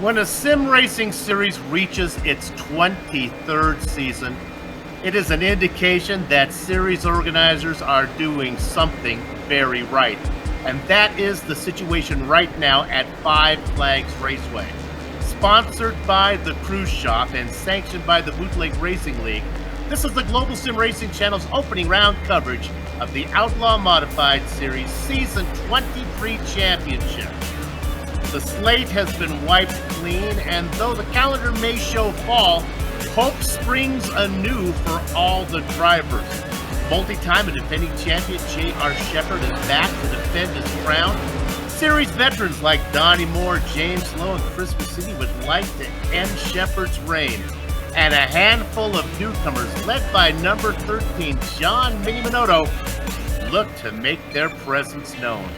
When a sim racing series reaches its 23rd season, it is an indication that series organizers are doing something very right. And that is the situation right now at Five Flags Raceway. Sponsored by the Cruise Shop and sanctioned by the Bootleg Racing League, this is the Global SimRacing Channel's opening round coverage of the Outlaw Modified Series Season 23 Championship. The slate has been wiped clean, and though the calendar may show fall, hope springs anew for all the drivers. Multi-time and defending champion J.R. Shepherd is back to defend his crown. Series veterans like Donnie Moore, James Lowe, and Chris Vicini would like to end Shepherd's reign. And a handful of newcomers, led by number 13, John Minimoto, look to make their presence known.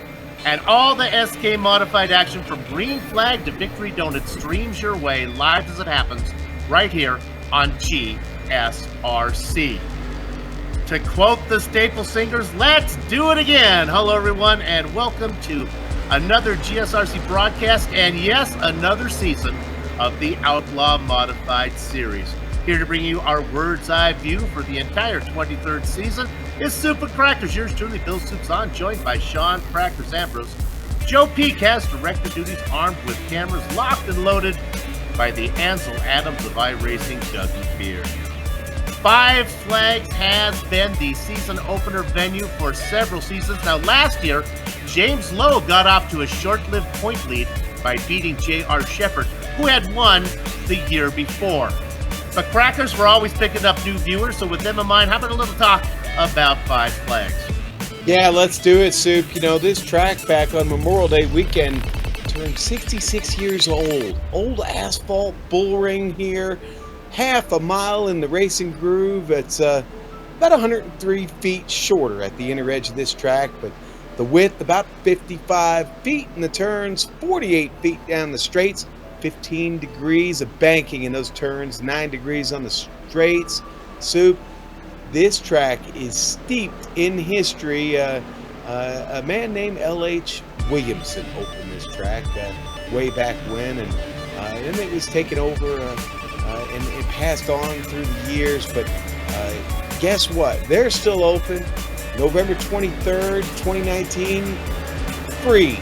And all the SK Modified action from green flag to victory donut streams your way live as it happens right here on GSRC. To quote the staple singers, let's do it again. Hello, everyone, and welcome to another GSRC broadcast, and yes, another season of the Outlaw Modified Series. Here to bring you our bird's eye view for the entire 23rd season is Soup and Crackers. Yours truly, Bill Soup's on, joined by Sean Crackers Ambrose. Joe Peak has director duties, armed with cameras locked and loaded by the Ansel Adams of iRacing, Dougie Beard. Five Flags has been the season opener venue for several seasons. Now, last year, James Lowe got off to a short-lived point lead by beating J.R. Shepherd, who had won the year before. But Crackers were always picking up new viewers, so with them in mind, how about a little talk about Five Flags? Yeah, let's do it, Soup. You know, this track back on Memorial Day weekend turned 66 years old. Old asphalt, bull ring here, half a mile in the racing groove. It's about 103 feet shorter at the inner edge of this track, but the width about 55 feet in the turns, 48 feet down the straights, 15 degrees of banking in those turns, 9 degrees on the straights. Soup, this track is steeped in history. A man named L.H. Williamson opened this track way back when, and then it was taken over and it passed on through the years. But guess what? They're still open. November 23rd, 2019, free.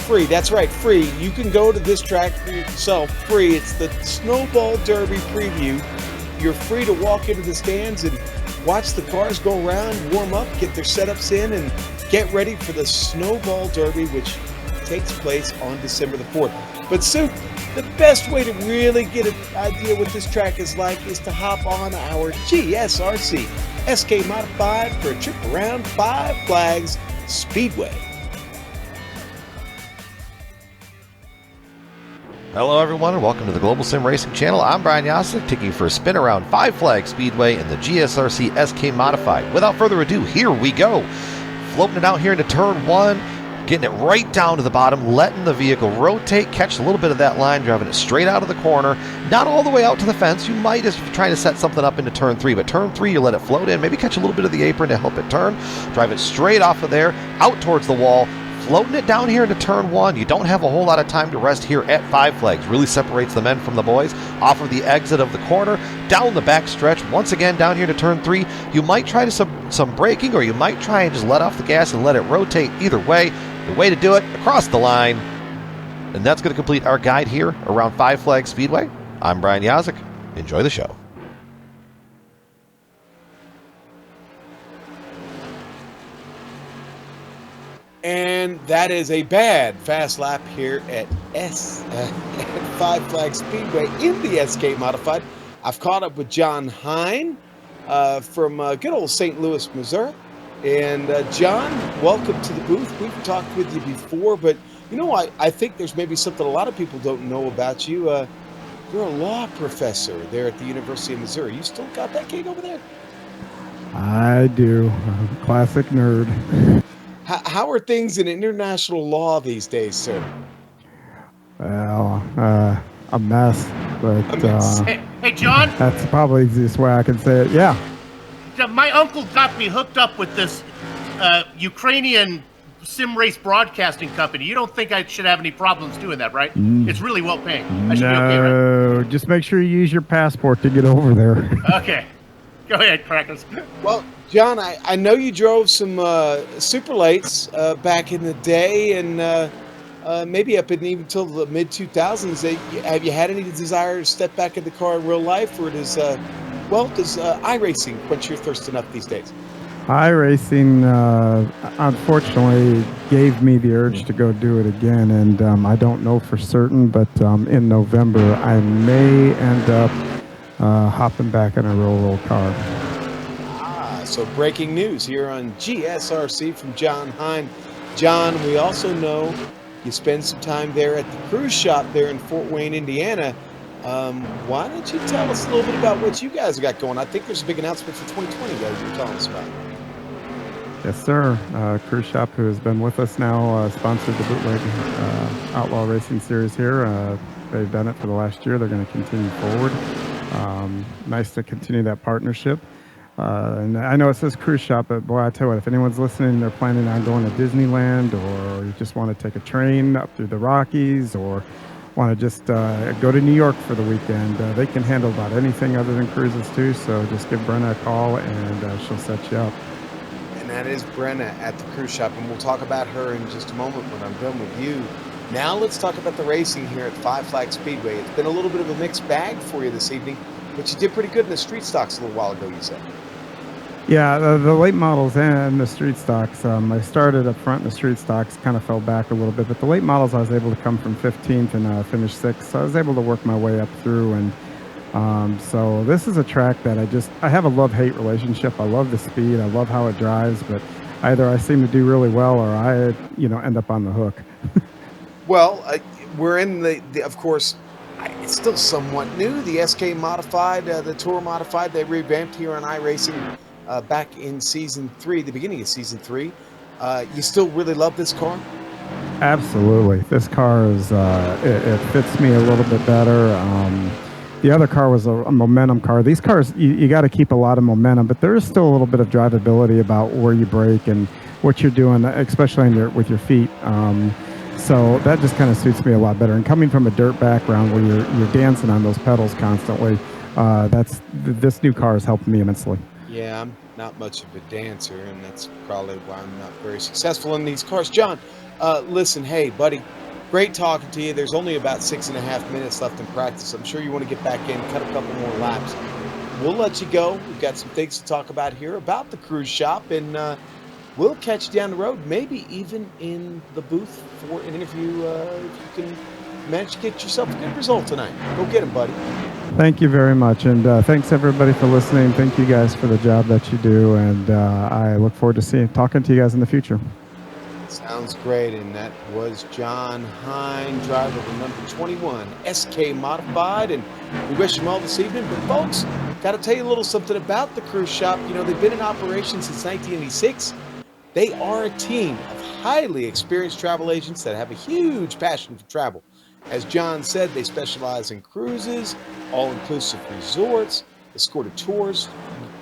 Free, that's right, free. You can go to this track for yourself, free. It's the Snowball Derby preview. You're free to walk into the stands and watch the cars go around, warm up, get their setups in, and get ready for the Snowball Derby, which takes place on December the 4th. But Soup, the best way to really get an idea what this track is like is to hop on our GSRC SK Modified for a trip around Five Flags Speedway. Hello everyone and welcome to the Global SimRacing Channel. I'm Brian Yasek, taking you for a spin around Five Flags Speedway in the GSRC SK Modified. Without further ado, here we go. Floating it out here into turn one, getting it right down to the bottom, letting the vehicle rotate, catch a little bit of that line, driving it straight out of the corner, not all the way out to the fence. You might if you're trying to set something up into turn three, but turn three, you let it float in, maybe catch a little bit of the apron to help it turn, drive it straight off of there, out towards the wall, floating it down here into turn one. You don't have a whole lot of time to rest here at Five Flags. Really separates the men from the boys. Off of the exit of the corner, down the back stretch, once again down here to turn three. You might try to some braking, or you might try and just let off the gas and let it rotate. Either way, the way to do it, across the line. And that's going to complete our guide here around Five Flags Speedway. I'm Brian Yasek. Enjoy the show. And that is a bad fast lap here at Five Flags Speedway in the SK Modified. I've caught up with John Hine from good old St. Louis, Missouri. And John, welcome to the booth. We've talked with you before, but you know, I think there's maybe something a lot of people don't know about you. You're a law professor there at the University of Missouri. You still got that gig over there? I do. I'm a classic nerd. How are things in international law these days, sir? Well, a mess, but Hey, John? that's probably the easiest way I can say it. Yeah. My uncle got me hooked up with this Ukrainian sim race broadcasting company. You don't think I should have any problems doing that, right? Mm. It's really well paying. I should be okay, right? No, just make sure you use your passport to get over there. Okay. Go ahead, Crackers. Well, John, I know you drove some super lights back in the day, and maybe up in even till the mid 2000s. Have you had any desire to step back in the car in real life, or does iRacing quench your thirst enough these days? iRacing, unfortunately, gave me the urge to go do it again, and I don't know for certain, but in November, I may end up hopping back in a roll car. So breaking news here on GSRC from John Hine. John, we also know you spend some time there at the cruise shop there in Fort Wayne, Indiana. Why don't you tell us a little bit about what you guys got going? I think there's a big announcement for 2020 that you were telling us about. Yes, sir. Cruise shop who has been with us now, sponsored the Bootleg Outlaw Racing Series here. They've done it for the last year. They're going to continue forward. Nice to continue that partnership. And I know it says cruise shop, but boy, I tell you what, if anyone's listening, they're planning on going to Disneyland, or you just want to take a train up through the Rockies, or want to just go to New York for the weekend, they can handle about anything other than cruises too. So just give Brenna a call, and she'll set you up. And that is Brenna at the cruise shop, and we'll talk about her in just a moment when I'm done with you. Now let's talk about the racing here at Five Flags Speedway. It's been a little bit of a mixed bag for you this evening, but you did pretty good in the street stocks a little while ago, you said. Yeah, the late models and the street stocks. I started up front in the street stocks, kind of fell back a little bit, but the late models I was able to come from 15th and finish 6th, so I was able to work my way up through. And so this is a track that I have a love-hate relationship. I love the speed, I love how it drives, but either I seem to do really well, or I end up on the hook. Well, we're in the of course, it's still somewhat new. The SK Modified, the Tour Modified, they revamped here on iRacing back in Season 3, the beginning of Season 3. You still really love this car? Absolutely. This car is, it fits me a little bit better. The other car was a momentum car. These cars, you got to keep a lot of momentum, but there is still a little bit of drivability about where you brake and what you're doing, especially with your feet. So that just kind of suits me a lot better. And coming from a dirt background where you're dancing on those pedals constantly, this new car has helped me immensely. Yeah, I'm not much of a dancer, and that's probably why I'm not very successful in these cars. John, listen, hey, buddy, great talking to you. There's only about 6.5 minutes left in practice. I'm sure you want to get back in, cut a couple more laps. We'll let you go. We've got some things to talk about here about the cruise shop, and we'll catch you down the road, maybe even in the booth for an interview if you can manage to get yourself a good result tonight. Go get him, buddy. Thank you very much, and thanks everybody for listening. Thank you guys for the job that you do, and I look forward to talking to you guys in the future. Sounds great, and that was John Hine, driver of the number 21 SK Modified, and we wish him all this evening. But folks, got to tell you a little something about the cruise shop. You know, they've been in operation since 1986. They are a team of highly experienced travel agents that have a huge passion for travel. As John said, they specialize in cruises, all-inclusive resorts, escorted tours,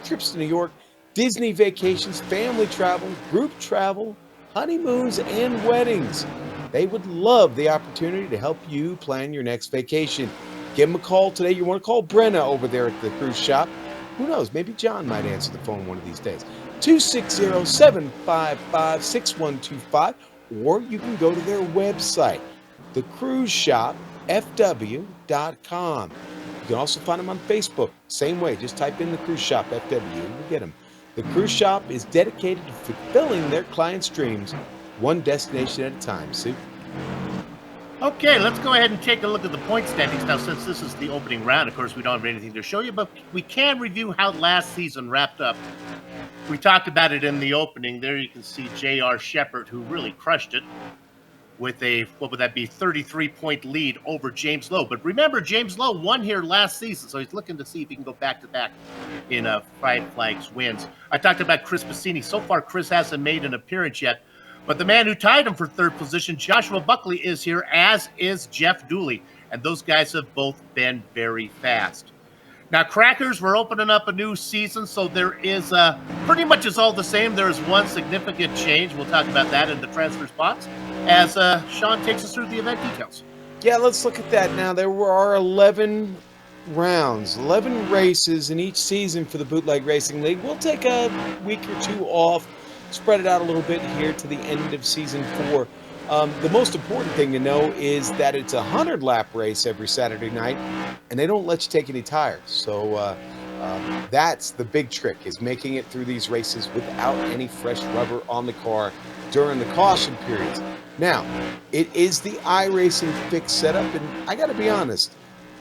trips to New York, Disney vacations, family travel, group travel, honeymoons, and weddings. They would love the opportunity to help you plan your next vacation. Give them a call today. You want to call Brenna over there at the cruise shop. Who knows? Maybe John might answer the phone one of these days. 260-755-6125, or you can go to their website, thecruiseshopfw.com. You can also find them on Facebook. Same way, just type in the Cruise Shop FW. You'll get them. The Cruise Shop is dedicated to fulfilling their clients' dreams, one destination at a time. Sue? Okay, let's go ahead and take a look at the point standings now. Since this is the opening round, of course, we don't have anything to show you, but we can review how last season wrapped up. We talked about it in the opening. There you can see J.R. Shepard, who really crushed it with a, what would that be, 33-point lead over James Lowe. But remember, James Lowe won here last season, so he's looking to see if he can go back-to-back in Five Flags wins. I talked about Chris Bassini. So far, Chris hasn't made an appearance yet, but the man who tied him for third position, Joshua Buckley, is here, as is Jeff Dooley, and those guys have both been very fast. Now, Crackers, we're opening up a new season, so there is pretty much is all the same. There is one significant change. We'll talk about that in the transfer spots as Sean takes us through the event details. Yeah, let's look at that now. There are 11 rounds, 11 races in each season for the Bootleg Racing League. We'll take a week or two off, spread it out a little bit here to the end of season 4. The most important thing to know is that it's a 100-lap race every Saturday night, and they don't let you take any tires. So that's the big trick, is making it through these races without any fresh rubber on the car during the caution periods. Now, it is the iRacing fixed setup, and I got to be honest,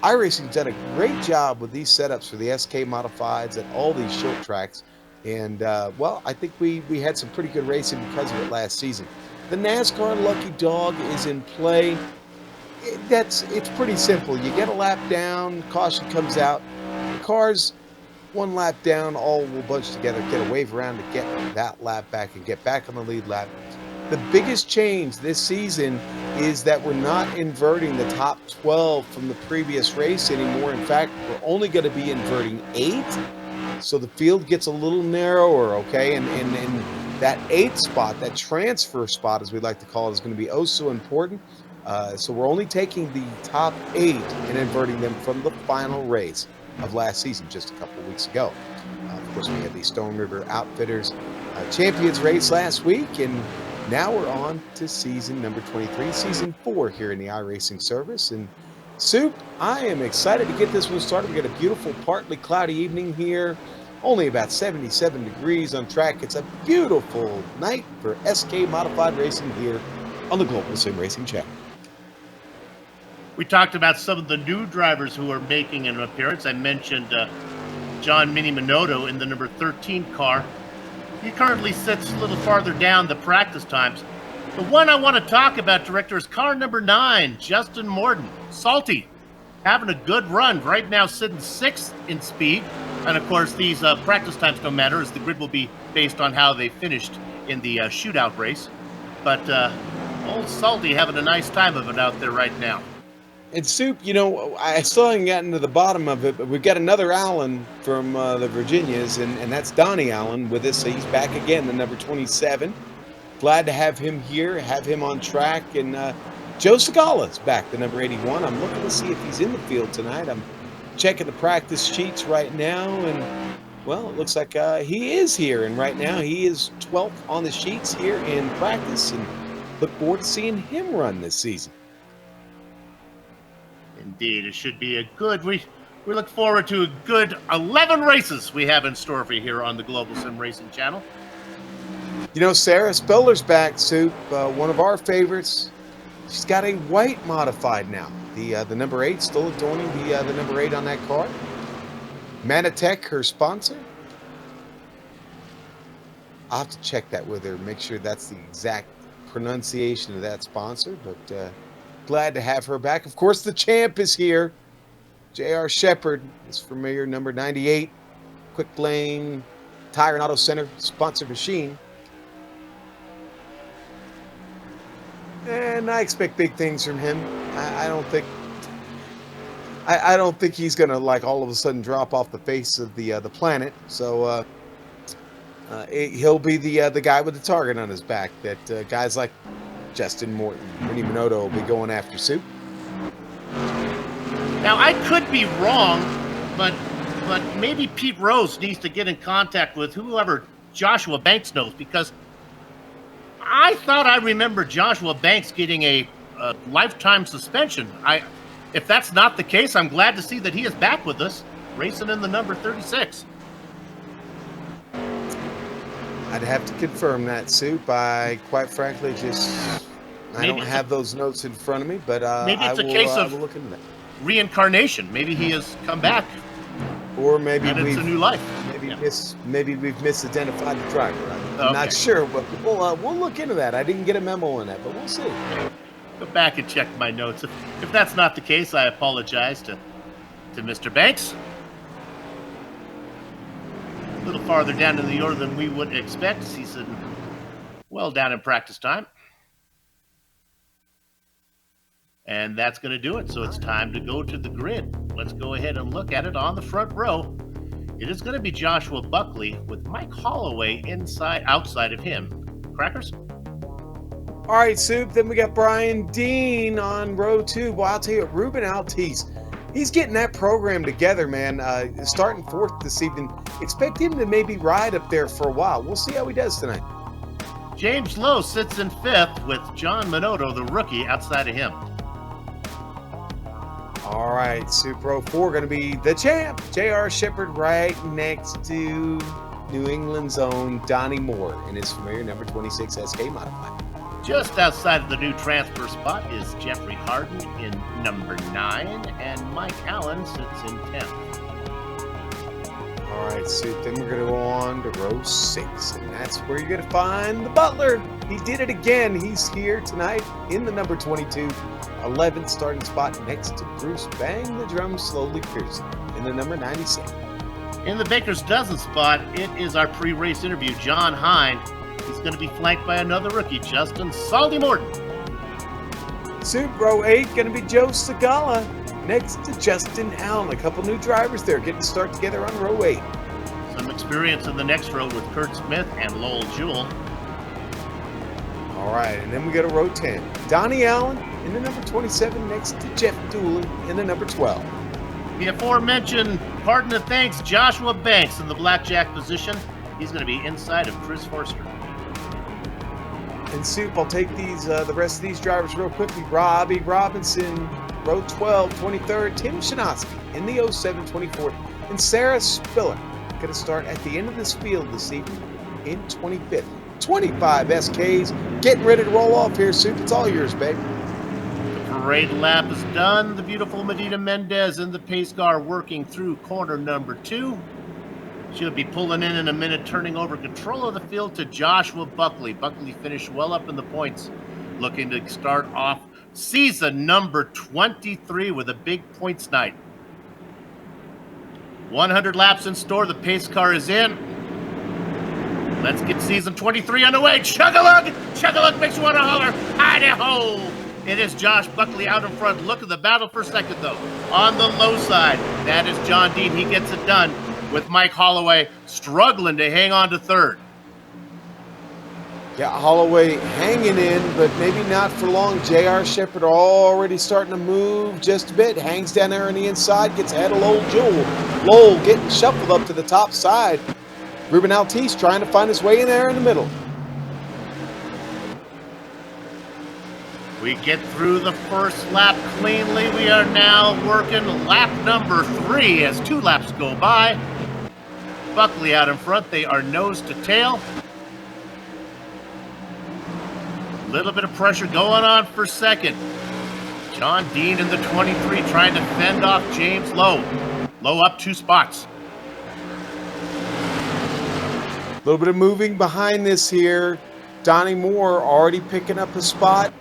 iRacing's done a great job with these setups for the SK Modifieds at all these short tracks. And, well, I think we had some pretty good racing because of it last season. The NASCAR Lucky Dog is in play. It's pretty simple. You get a lap down, caution comes out. The cars, one lap down, all will bunch together, get a wave around to get that lap back and get back on the lead lap. The biggest change this season is that we're not inverting the top 12 from the previous race anymore. In fact, we're only going to be inverting 8. So the field gets a little narrower, okay? And that 8th spot, that transfer spot, as we like to call it, is going to be oh so important. So we're only taking the top 8 and inverting them from the final race of last season, just a couple of weeks ago. Of course, we had the Stone River Outfitters Champions race last week, and now we're on to season number 23, season 4 here in the iRacing service. And Soup, I am excited to get this one started. We got a beautiful, partly cloudy evening here. Only about 77 degrees on track. It's a beautiful night for SK Modified Racing here on the Global SimRacing Channel. We talked about some of the new drivers who are making an appearance. I mentioned John Mini Minotto in the number 13 car. He currently sits a little farther down the practice times. The one I want to talk about, Director, is car number 9, Justin Morton. Salty, having a good run. Right now sitting 6th in speed. And, of course, these practice times don't matter, as the grid will be based on how they finished in the shootout race. But old Salty having a nice time of it out there right now. And Soup, you know, I still haven't gotten to the bottom of it, but we've got another Allen from the Virginias, and that's Donnie Allen with us. So he's back again, the number 27. Glad to have him here, have him on track. And Joe Segala's back, the number 81. I'm looking to see if he's in the field tonight. I'm checking the practice sheets right now, and, well, it looks like he is here. And right now he is 12th on the sheets here in practice, and look forward to seeing him run this season. Indeed, it should be a good, we look forward to a good 11 races we have in store for you here on the Global Sim Racing Channel. You know, Sarah Speller's back, Soup, one of our favorites. She's got a white modified now. The number 8, still adorning the number 8 on that car. Manatech, her sponsor. I'll have to check that with her, make sure that's the exact pronunciation of that sponsor, but glad to have her back. Of course, the champ is here. J.R. Shepard is familiar, number 98. Quick Lane Tire and Auto Center sponsored machine. And I expect big things from him. I don't think he's gonna, like, all of a sudden drop off the face of the planet. So he'll be the guy with the target on his back that guys like Justin Morton, Mini Minotto will be going after. Soup. Now, I could be wrong, but maybe Pete Rose needs to get in contact with whoever Joshua Banks knows, because I thought I remember Joshua Banks getting a lifetime suspension. If that's not the case, I'm glad to see that he is back with us, racing in the number 36. I'd have to confirm that, Soup. I quite frankly I don't have those notes in front of me, but maybe it's a case of look into that. Reincarnation. Maybe he has come back, or maybe it's a new life. Maybe we've misidentified the driver. I'm not sure, but we'll look into that. I didn't get a memo on that, but we'll see. Go back and check my notes. If that's not the case, I apologize to Mr. Banks. A little farther down in the order than we would expect. He's sitting well down in practice time. And that's going to do it. So it's time to go to the grid. Let's go ahead and look at it on the front row. It is going to be Joshua Buckley with Mike Holloway outside of him. Crackers? All right, Soup. Then we got Brian Dean on row 2. Well, I'll tell you, Ruben Altice, he's getting that program together, man. Starting 4th this evening. Expect him to maybe ride up there for a while. We'll see how he does tonight. James Lowe sits in 5th with John Minotto, the rookie, outside of him. All right, Soup. Row 4 going to be the champ, J.R. Shepard, right next to New England's own Donnie Moore in his familiar number 26 SK Modified. Just outside of the new transfer spot is Jeffrey Harden in number 9, and Mike Allen sits in 10th. All right, Soup, then we're going to go on to row 6, and that's where you're going to find the Butler. He did it again. He's here tonight in the number 22, 11th starting spot next to Bruce Bang the Drum Slowly Pearson in the number 96. In the Baker's Dozen spot, it is our pre-race interview, John Hine. He's going to be flanked by another rookie, Justin Salty Morton. Soup, row 8, going to be Joe Segala next to Justin Allen. A couple new drivers there getting to start together on row 8. Some experience in the next row with Kurt Smith and Lowell Jewell. All right, and then we go to row 10. Donnie Allen in the number 27 next to Jeff Dooley in the number 12. The aforementioned pardon and thanks Joshua Banks in the blackjack position. He's going to be inside of Chris Forster. And Soup, I'll take these the rest of these drivers real quickly. Robbie Robinson, row 12, 23rd. Tim Shinosky in the 07, 24th. And Sarah Spiller going to start at the end of this field this evening in 25th. 25 SKs. Getting ready to roll off here, Soup. It's all yours, baby. Parade lap is done. The beautiful Medina Mendez in the pace car working through corner number 2. She'll be pulling in a minute, turning over control of the field to Joshua Buckley. Buckley finished well up in the points, looking to start off season number 23 with a big points night. 100 laps in store. The pace car is in. Let's get season 23 underway. Chug-a-lug! Chug-a-lug makes you want to holler. Hi-de-ho! It is Josh Buckley out in front. Look at the battle for second, though. On the low side, that is John Dean. He gets it done with Mike Holloway struggling to hang on to third. Yeah, Holloway hanging in, but maybe not for long. J.R. Shepard already starting to move just a bit. Hangs down there on the inside, gets ahead of Lowell Jewell. Lowell getting shuffled up to the top side. Ruben Altice trying to find his way in there in the middle. We get through the first lap cleanly. We are now working lap number 3 as 2 laps go by. Buckley out in front. They are nose to tail. Little bit of pressure going on for second. John Dean in the 23 trying to fend off James Lowe. Lowe up 2 spots. A little bit of moving behind this here. Donnie Moore already picking up a spot.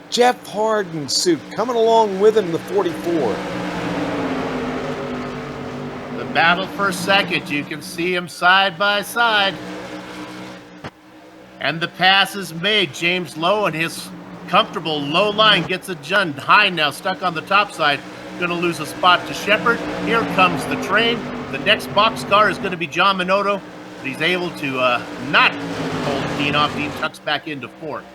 Jeff Harden, Soup, coming along with him, the 44. The battle for second. You can see them side by side. And the pass is made. James Lowe and his comfortable low line gets it done. High now stuck on the top side. Going to lose a spot to Shepard. Here comes the train. The next box car is going to be John Minotto. But he's able to not hold Dean off. Dean tucks back into 4th.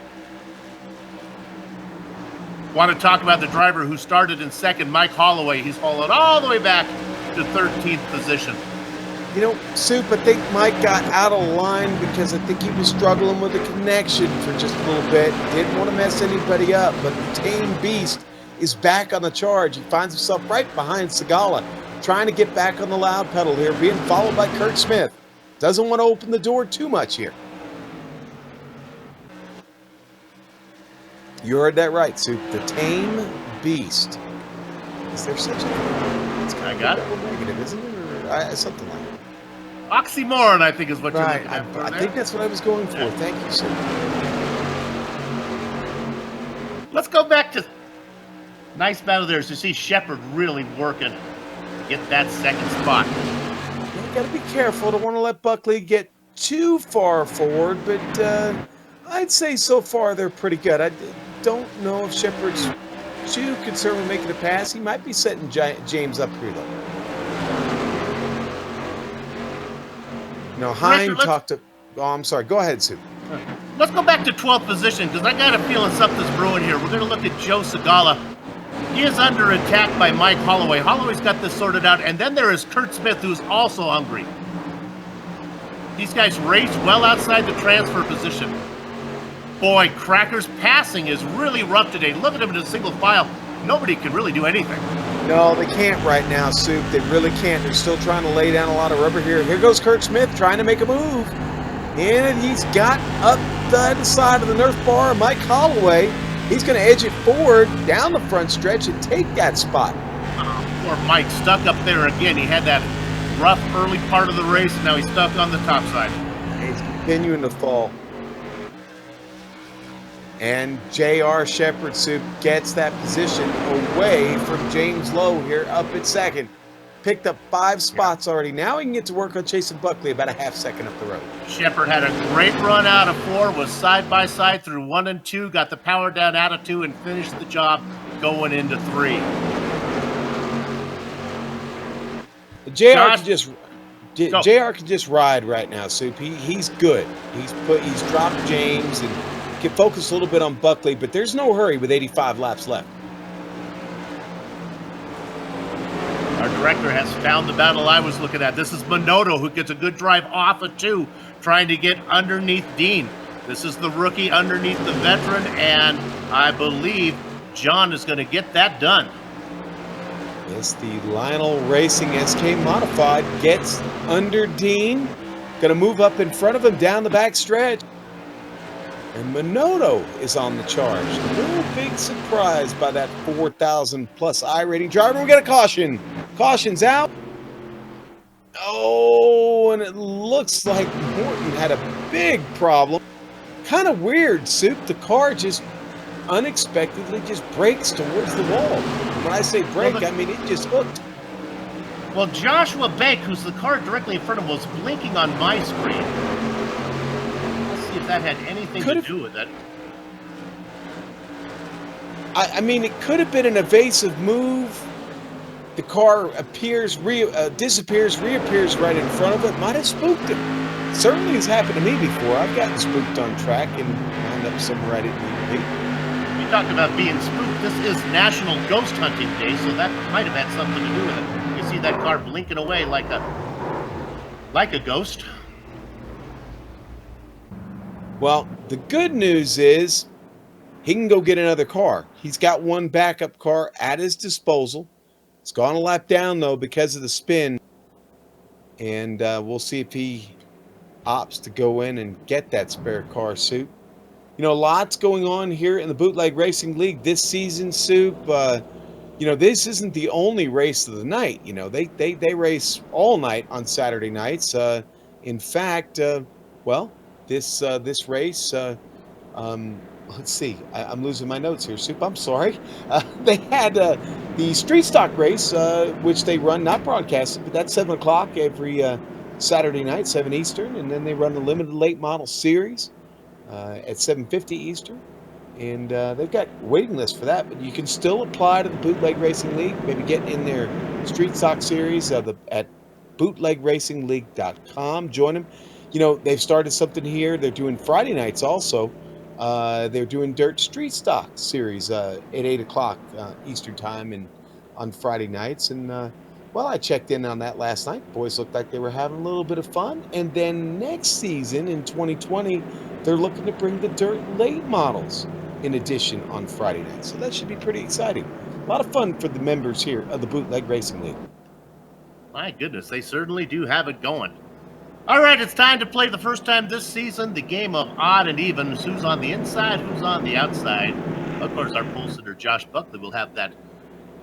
Want to talk about the driver who started in second, Mike Holloway. He's followed all the way back to 13th position. You know, Soup, I think Mike got out of line because I think he was struggling with the connection for just a little bit. Didn't want to mess anybody up, but the tame beast is back on the charge. He finds himself right behind Segala, trying to get back on the loud pedal here, being followed by Kurt Smith. Doesn't want to open the door too much here. You heard that right, Soup. The tame beast. Is there such a thing? It's kind I of got a it. double negative, isn't it? Or something like that. Oxymoron, I think, is what Right. you're looking at. I think that's what I was going for. Yeah. Thank you, Soup. Let's go back to nice battle there. So you see Shepard really working to get that second spot. You got to be careful. Don't want to let Buckley get too far forward, but I'd say so far they're pretty good. I don't know if Shepard's Chu could certainly make it a pass. He might be setting James up here, though. Hein talked to... Oh, I'm sorry. Go ahead, Sue. Let's go back to 12th position, because I got a feeling something's brewing here. We're going to look at Joe Segala. He is under attack by Mike Holloway. Holloway's got this sorted out. And then there is Kurt Smith, who's also hungry. These guys race well outside the transfer position. Boy, Cracker's passing is really rough today. Look at him in a single file. Nobody can really do anything. No, they can't right now, Soup. They really can't. They're still trying to lay down a lot of rubber here. Here goes Kurt Smith trying to make a move. And he's got up the side of the Nerf bar. Mike Holloway, he's going to edge it forward down the front stretch and take that spot. Poor Mike, stuck up there again. He had that rough early part of the race, and now he's stuck on the top side. He's continuing to fall. And J.R. Shepherd Soup gets that position away from James Lowe here up at second. Picked up 5 spots already. Now he can get to work on chasing Buckley about a half second up the road. Shepherd had a great run out of 4, was side by side through 1 and 2, got the power down out of 2, and finished the job going into 3. JR can just ride right now, Soup. He's good. He's dropped James and can focus a little bit on Buckley, but there's no hurry with 85 laps left. Our director has found the battle I was looking at. This is Minotto, who gets a good drive off of 2, trying to get underneath Dean. This is the rookie underneath the veteran, and I believe John is going to get that done. Yes, the Lionel Racing SK Modified gets under Dean. Going to move up in front of him down the back stretch. And Minotto is on the charge. No big surprise by that 4,000 plus I-rating driver. We got a caution. Caution's out. Oh, and it looks like Morton had a big problem. Kind of weird, Soup. The car just unexpectedly just breaks towards the wall. When I say break, I mean it just hooked. Well, Joshua Bank, who's the car directly in front of him, was blinking on my screen. Let's see if that had anything to do with it. I mean, it could have been an evasive move. The car disappears, reappears right in front of it. Might have spooked him. Certainly has happened to me before. I've gotten spooked on track and wound up somewhere I didn't need to be. You talked about being spooked. This is National Ghost Hunting Day, so that might have had something to do with it. You see that car blinking away like a ghost. Well, the good news is he can go get another car. He's got one backup car at his disposal. It's gone a lap down, though, because of the spin. And we'll see if he opts to go in and get that spare car, Soup. You know, lots going on here in the Bootleg Racing League this season, Soup. You know, this isn't the only race of the night. You know, they race all night on Saturday nights. In fact, well, this race, let's see. I'm losing my notes here, Soup. I'm sorry. They had the street stock race, which they run, not broadcasted, but that's 7 o'clock every Saturday night, 7 Eastern. And then they run the limited late model series at 7:50 Eastern. And they've got waiting lists for that, but you can still apply to the Bootleg Racing League. Maybe get in their street stock series at bootlegracingleague.com. Join them. You know, they've started something here. They're doing Friday nights also. They're doing Dirt Street Stock series at 8 o'clock Eastern time and on Friday nights. And, well, I checked in on that last night. Boys looked like they were having a little bit of fun. And then next season in 2020, they're looking to bring the Dirt Late models in addition on Friday night. So that should be pretty exciting. A lot of fun for the members here of the Bootleg Racing League. My goodness, they certainly do have it going. All right, it's time to play the first time this season, the game of odd and evens. Who's on the inside, who's on the outside. Of course, our pole sitter, Josh Buckley, will have that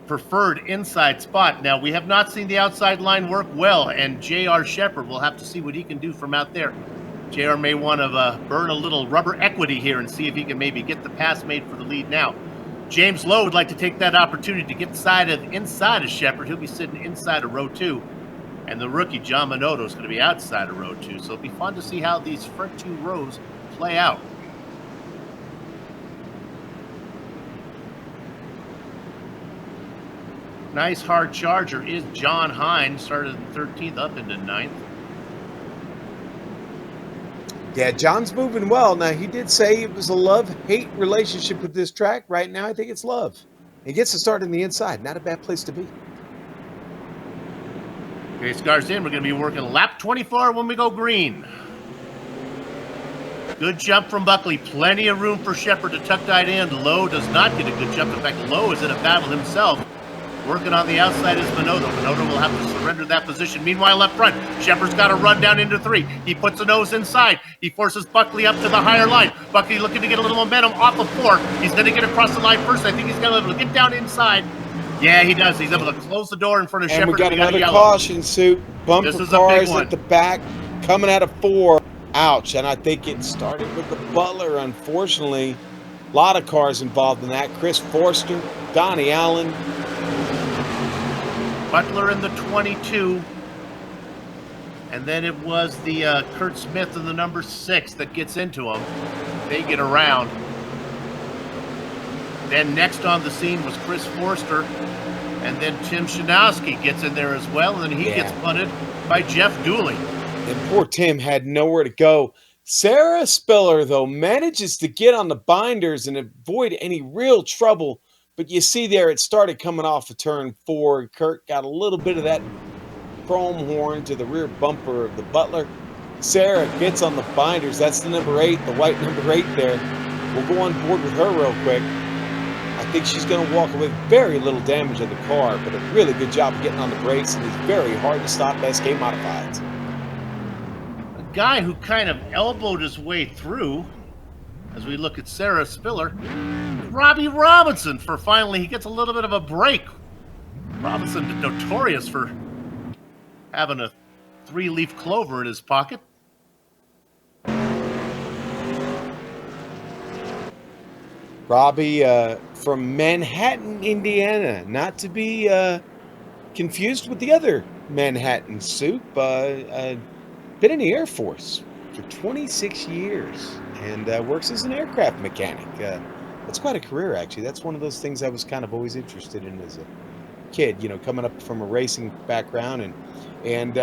preferred inside spot. Now, we have not seen the outside line work well, and J.R. Shepherd will have to see what he can do from out there. JR may want to burn a little rubber equity here and see if he can maybe get the pass made for the lead now. James Lowe would like to take that opportunity to get inside of Shepherd. He'll be sitting inside of row 2. And the rookie, John Minotto, is going to be outside of row 2. So it'll be fun to see how these front 2 rows play out. Nice hard charger is John Hine. Started 13th up into 9th. Yeah, John's moving well. Now, he did say it was a love-hate relationship with this track. Right now, I think it's love. He gets to start in the inside. Not a bad place to be. Okay, cars in. We're going to be working lap 24 when we go green. Good jump from Buckley. Plenty of room for Shepard to tuck that in. Lowe does not get a good jump. In fact, Lowe is in a battle himself. Working on the outside is Minotto. Minotto will have to surrender that position. Meanwhile, up front, Shepard's got to run down into 3. He puts a nose inside. He forces Buckley up to the higher line. Buckley looking to get a little momentum off of 4. He's going to get across the line first. I think he's going to be able to get down inside. Yeah, he does. He's able to close the door in front of Shepard. And we got another caution suit. Bumper cars at the back coming out of 4. Ouch. And I think it started with the Butler, unfortunately. A lot of cars involved in that. Chris Forster, Donnie Allen. Butler in the 22. And then it was the Kurt Smith in the number 6 that gets into him. They get around. Then next on the scene was Chris Forster. And then Tim Shanowski gets in there as well. And then he gets punted by Jeff Dooley. And poor Tim had nowhere to go. Sarah Spiller, though, manages to get on the binders and avoid any real trouble. But you see there, it started coming off of turn 4. Kurt got a little bit of that chrome horn to the rear bumper of the Butler. Sarah gets on the binders. That's the number 8, the white number 8 there. We'll go on board with her real quick. I think she's going to walk away with very little damage on the car, but a really good job of getting on the brakes, and it's very hard to stop SK Modifieds. A guy who kind of elbowed his way through, as we look at Sarah Spiller, Robbie Robinson, for finally he gets a little bit of a break. Robinson notorious for having a 3-leaf clover in his pocket. Robbie from Manhattan, Indiana, not to be confused with the other Manhattan soup. Been in the Air Force for 26 years and works as an aircraft mechanic. That's quite a career, actually. That's one of those things I was kind of always interested in as a kid, you know, coming up from a racing background and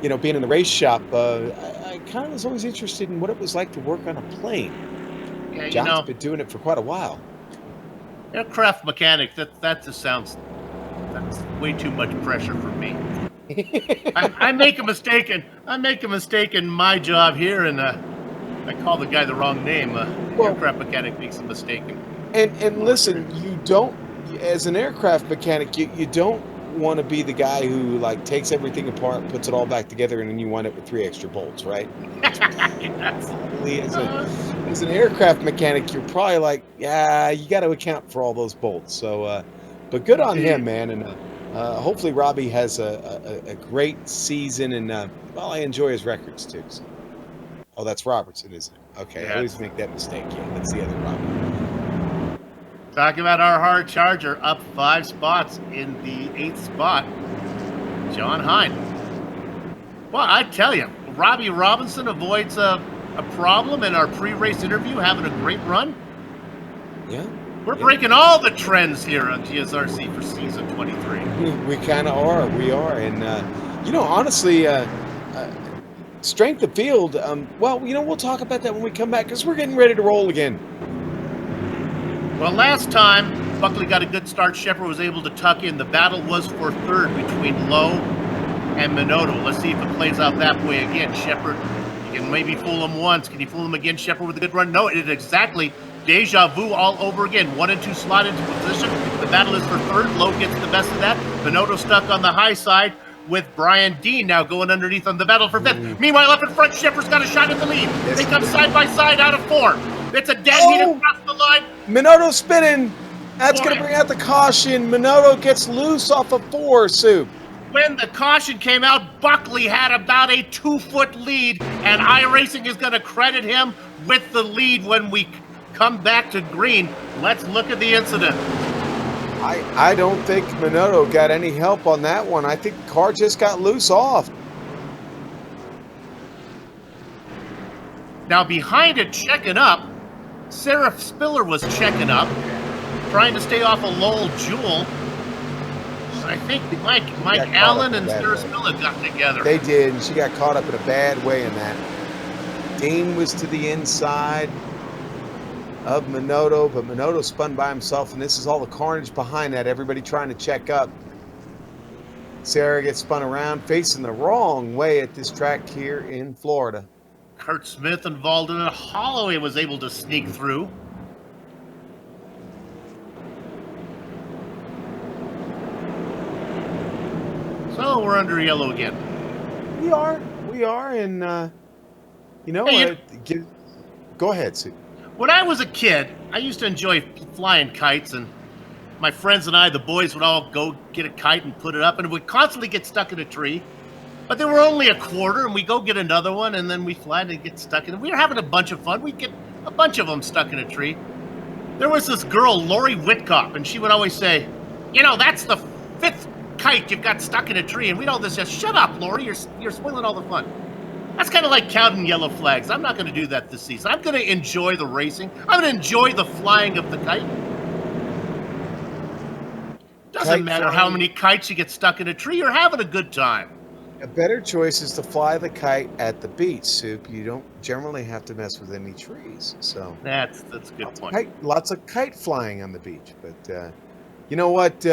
you know, being in the race shop. I kind of was always interested in what it was like to work on a plane. Yeah, John's been doing it for quite a while. Aircraft mechanic, that just sounds, that's way too much pressure for me. I make a mistake in my job here, and I call the guy the wrong name. Aircraft mechanic makes a mistake. And listen, you don't, as an aircraft mechanic, you don't want to be the guy who like takes everything apart, puts it all back together, and then you wind up with 3 extra bolts, right? As an aircraft mechanic, you're probably like, yeah, you got to account for all those bolts. So, but good on him, man, and hopefully Robbie has a great season, and well, I enjoy his records too. So. Oh, that's Robertson, isn't it? Okay, I always make that mistake. Yeah, that's the other Robbie. Talking about our hard charger, up 5 spots in the 8th spot, John Hine. Well, I tell you, Robbie Robinson avoids a problem in our pre-race interview, having a great run. Yeah. We're breaking all the trends here on GSRC for season 23. We kind of are. We are. And, you know, honestly, strength of field, well, you know, we'll talk about that when we come back because we're getting ready to roll again. Well, last time, Buckley got a good start. Shepard was able to tuck in. The battle was for 3rd between Lowe and Minotto. Let's see if it plays out that way again. Shepard, you can maybe fool him once. Can you fool him again, Shepard, with a good run? No, it is exactly deja vu all over again. 1 and 2 slot into position. The battle is for 3rd. Lowe gets the best of that. Minotto stuck on the high side with Brian Dean now going underneath on the battle for 5th. Meanwhile, up in front, Shepard's got a shot at the lead. They come side by side out of 4. It's a dead heat across the line. Minotto spinning. That's going to bring out the caution. Minotto gets loose off of 4, Soup. When the caution came out, Buckley had about a 2-foot lead, and iRacing is going to credit him with the lead when we come back to green. Let's look at the incident. I don't think Minotto got any help on that one. I think the car just got loose off. Now behind it, checking up, Sarah Spiller was checking up, trying to stay off a Lowell Jewel. I think Mike got caught Allen up and in that Sarah way. Spilla got together. They did, and she got caught up in a bad way in that. Dean was to the inside of Minotto, but Minotto spun by himself, and this is all the carnage behind that. Everybody trying to check up. Sarah gets spun around, facing the wrong way at this track here in Florida. Kurt Smith involved in it. Holloway was able to sneak through. So we're under yellow again. We are, and you know Hey, what? Go ahead, Sue. When I was a kid, I used to enjoy flying kites, and my friends and I, the boys, would all go get a kite and put it up, and it would constantly get stuck in a tree. But they were only a quarter, and we go get another one, and then we fly and get stuck in it. We were having a bunch of fun. We'd get a bunch of them stuck in a tree. There was this girl, Lori Whitcop, and she would always say, you know, that's the 5th kite you've got stuck in a tree. And we'd all just say, shut up, Lori, you're spoiling all the fun. That's kind of like counting yellow flags. I'm not going to do that this season. I'm going to enjoy the racing. I'm going to enjoy the flying of the kite. Doesn't matter how many kites you get stuck in a tree. You're having a good time. A better choice is to fly the kite at the beach, Soup. You don't generally have to mess with any trees. So that's a good point. Lots of kite flying on the beach, but you know what?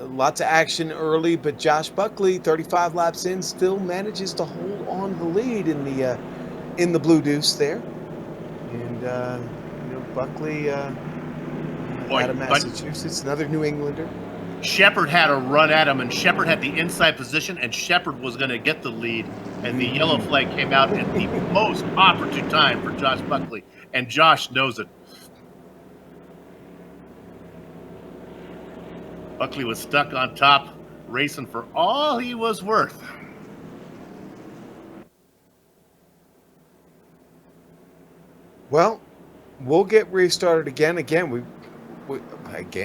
Lots of action early, but Josh Buckley, 35 laps in, still manages to hold on the lead in the Blue Deuce there. And you know, Buckley out of Massachusetts, another New Englander. Shepard had a run at him, and Shepard had the inside position, and Shepard was going to get the lead, and the yellow flag came out at the most opportune time for Josh Buckley, and Josh knows it. Buckley was stuck on top, racing for all he was worth. Well, we'll get restarted again.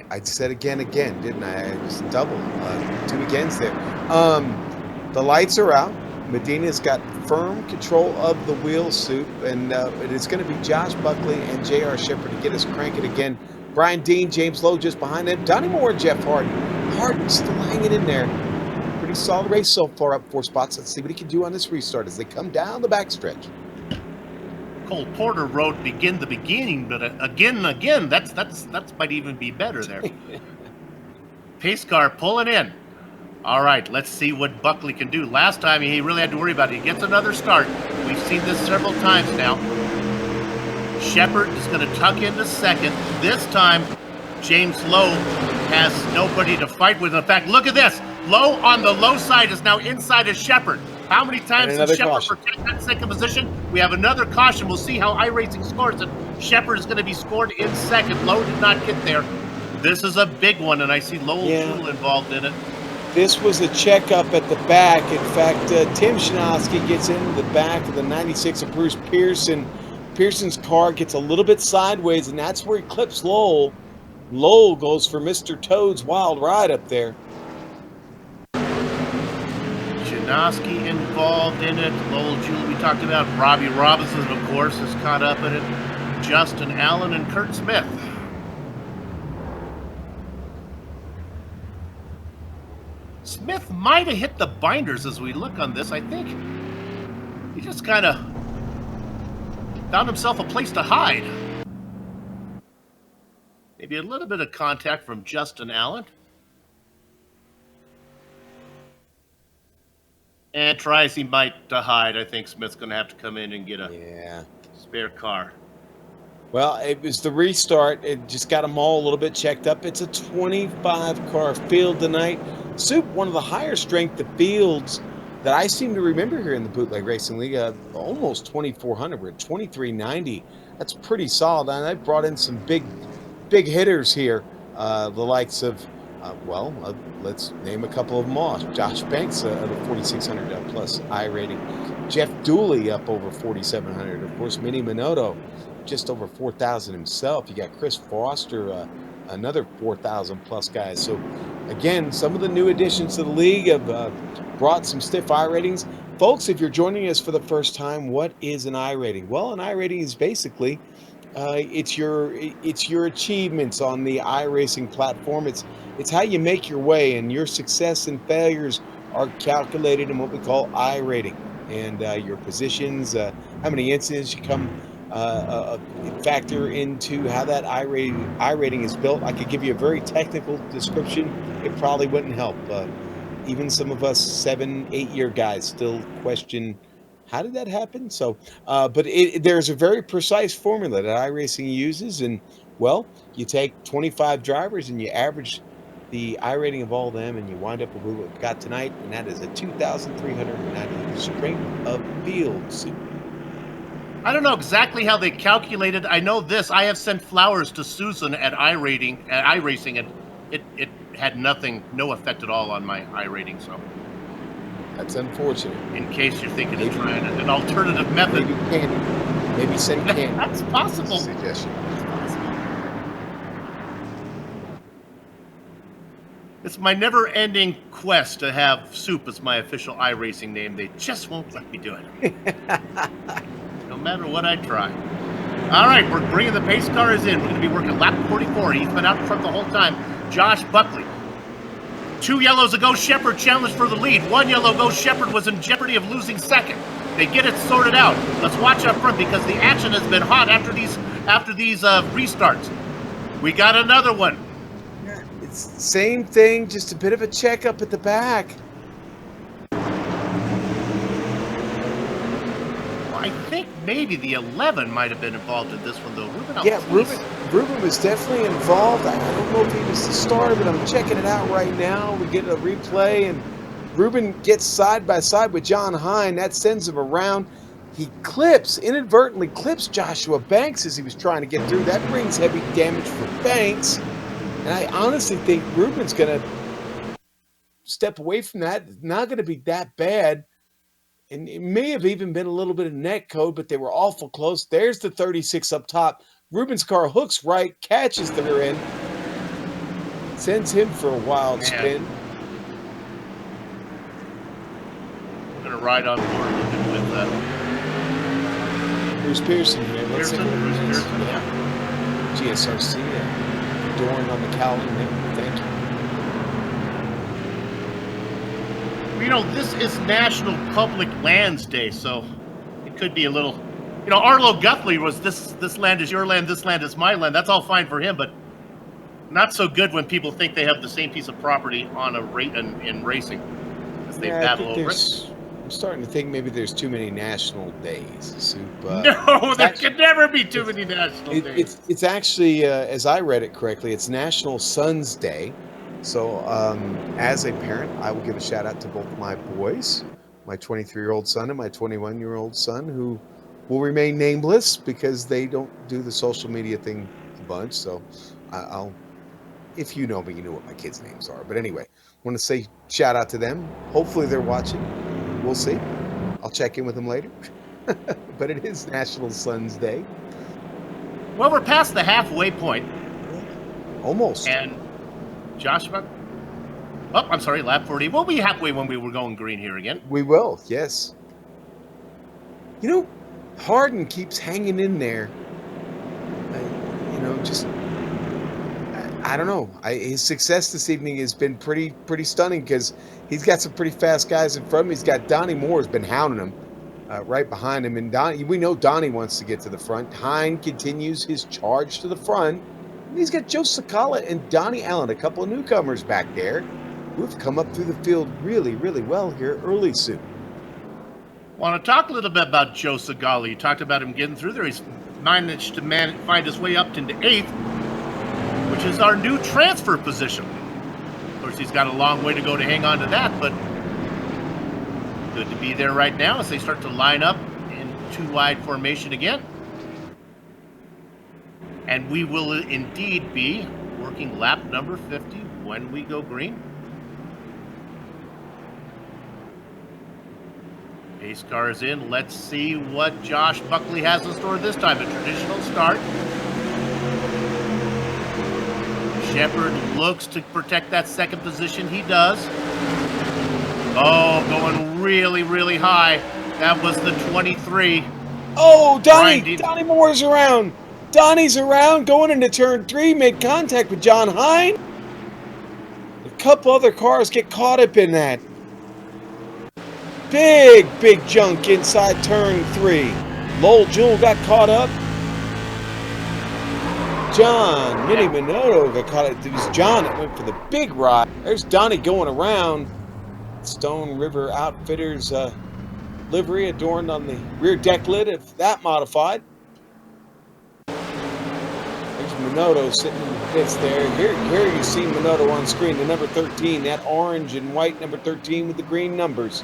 I said again, didn't I? I just double, 2 agains there. The lights are out. Medina's got firm control of the wheel, Soup, and it is going to be Josh Buckley and J.R. Shepard to get us cranking again. Brian Dean, James Lowe just behind them. Donnie Moore, Jeff Harden. Harden still hanging in there. Pretty solid race so far, up 4 spots. Let's see what he can do on this restart as they come down the backstretch. Cole Porter rode begin the beginning, but again, that might even be better there. Pace car pulling in. All right, let's see what Buckley can do. Last time he really had to worry about it. He gets another start. We've seen this several times now. Shepard is going to tuck into second. This time, James Lowe has nobody to fight with. In fact, look at this. Lowe on the low side is now inside of Shepard. How many times did Shepard protect that second position? We have another caution. We'll see how iRacing scores it. Shepard is going to be scored in second. Lowe did not get there. This is a big one, and I see Lowell Jewell involved in it. This was a checkup at the back. In fact, Tim Szymanski gets into the back of the 96 of Bruce Pearson. Pearson's car gets a little bit sideways, and that's where he clips Lowell. Lowell goes for Mr. Toad's wild ride up there. Szymanski involved in it. Lowell Jewell we talked about. Robbie Robinson, of course, is caught up in it. Justin Allen and Kurt Smith. Smith might have hit the binders as we look on this. I think he just kind of found himself a place to hide. Maybe a little bit of contact from Justin Allen. And tries he might to hide. I think Smith's going to have to come in and get a spare car. Well, it was the restart. It just got them all a little bit checked up. It's a 25-car field tonight. Soup, one of the higher strength of fields that I seem to remember here in the Bootleg Racing League. Almost 2,400. We're at 2,390. That's pretty solid. And I brought in some big hitters here. The likes of, let's name a couple of them off. Josh Banks at a 4,600 plus I rating. Jeff Dooley up over 4,700. Of course, Minnie Minotto just over 4,000 himself. You got Chris Foster, another 4,000 plus guys. So again, some of the new additions to the league have brought some stiff I ratings. Folks, if you're joining us for the first time, what is an I rating? Well, an I rating is basically it's your achievements on the iRacing platform. It's It's how you make your way, and your success and failures are calculated in what we call iRating, and your positions, how many incidents you come factor into how that iRating is built. I could give you a very technical description. It probably wouldn't help. Even some of us 7-8 year guys still question, how did that happen? So, but there's a very precise formula that iRacing uses, and well, you take 25 drivers and you average the iRating of all of them, and you wind up with what we've got tonight, and that is a 2,390 strength of field. I don't know exactly how they calculated. I know this. I have sent flowers to Susan at iRacing, and it had no effect at all on my iRating. So That's unfortunate. in case you're thinking of trying an alternative method, Maybe candy. Maybe send candy. that's possible. Suggestion. It's my never-ending quest to have Soup as my official iRacing name. They just won't let me do it. No matter what I try. All right, we're bringing the pace cars in. We're going to be working lap 44. He's been out in front the whole time. Josh Buckley. 2 yellows ago, Shepard challenged for the lead. 1 yellow ago, Shepard was in jeopardy of losing second. They get it sorted out. Let's watch up front because the action has been hot after these restarts. We got another one. It's the same thing, just a bit of a checkup at the back. I think maybe the 11 might have been involved in this one, though. Ruben was definitely involved. I don't know if he was the starter, but I'm checking it out right now. We get a replay, and Ruben gets side by side with John Hine. That sends him around. He inadvertently clips Joshua Banks as he was trying to get through. That brings heavy damage for Banks. And I honestly think Ruben's going to step away from that. It's not going to be that bad. And it may have even been a little bit of net code, but they were awful close. There's the 36 up top. Ruben's car hooks right, catches the rear end, sends him for a wild spin. I'm going to ride on board with that. Bruce Pearson here. Let's see what Bruce it is. Pearson, yeah. GSRC, adorned on the cowling there. Thank you. You know, this is National Public Lands Day, so it could be a little... You know, Arlo Guthrie was this land is your land, this land is my land. That's all fine for him, but not so good when people think they have the same piece of property on a rate in racing as they battle over it. I'm starting to think maybe there's too many national days, Soup. No, there could never be too many national days. It's actually, as I read it correctly, it's National Sons Day. So as a parent, I will give a shout out to both my boys, my 23-year-old son and my 21-year-old son, who will remain nameless because they don't do the social media thing a bunch. So I'll, if you know me, you know what my kids' names are. But anyway, I want to say shout out to them. Hopefully they're watching. We'll see. I'll check in with them later. But it is National Sons Day. Well, we're past the halfway point. Almost. And Joshua, I'm sorry, lap 40. We'll be halfway when we were going green here again. We will, yes. You know, Harden keeps hanging in there. I don't know. His success this evening has been pretty stunning because he's got some pretty fast guys in front of him. He's got Donnie Moore has been hounding him right behind him. And we know Donnie wants to get to the front. Hine continues his charge to the front. And he's got Joe Sakala and Donnie Allen, a couple of newcomers back there who've come up through the field really, really well here early, Sue. Want to talk a little bit about Joe Segala. You talked about him getting through there. He's managed to find his way up into 8th, which is our new transfer position. Of course, he's got a long way to go to hang on to that, but good to be there right now as they start to line up in 2-wide formation again. And we will indeed be working lap number 50 when we go green. Pace car is in. Let's see what Josh Buckley has in store this time. A traditional start. Shepard looks to protect that second position. He does. Oh, going really, really high. That was the 23. Oh, Donnie Moore's around. Donnie's around, going into turn 3, made contact with John Hine. couple other cars get caught up in that. Big junk inside turn 3. Lowell Jewell got caught up. John Mini Minotto got caught up. It was John that went for the big ride. There's Donnie going around. Stone River Outfitters livery adorned on the rear deck lid of that modified. There's Minotto sitting in the pits there. Here you see Minotto on screen, the number 13, that orange and white number 13 with the green numbers.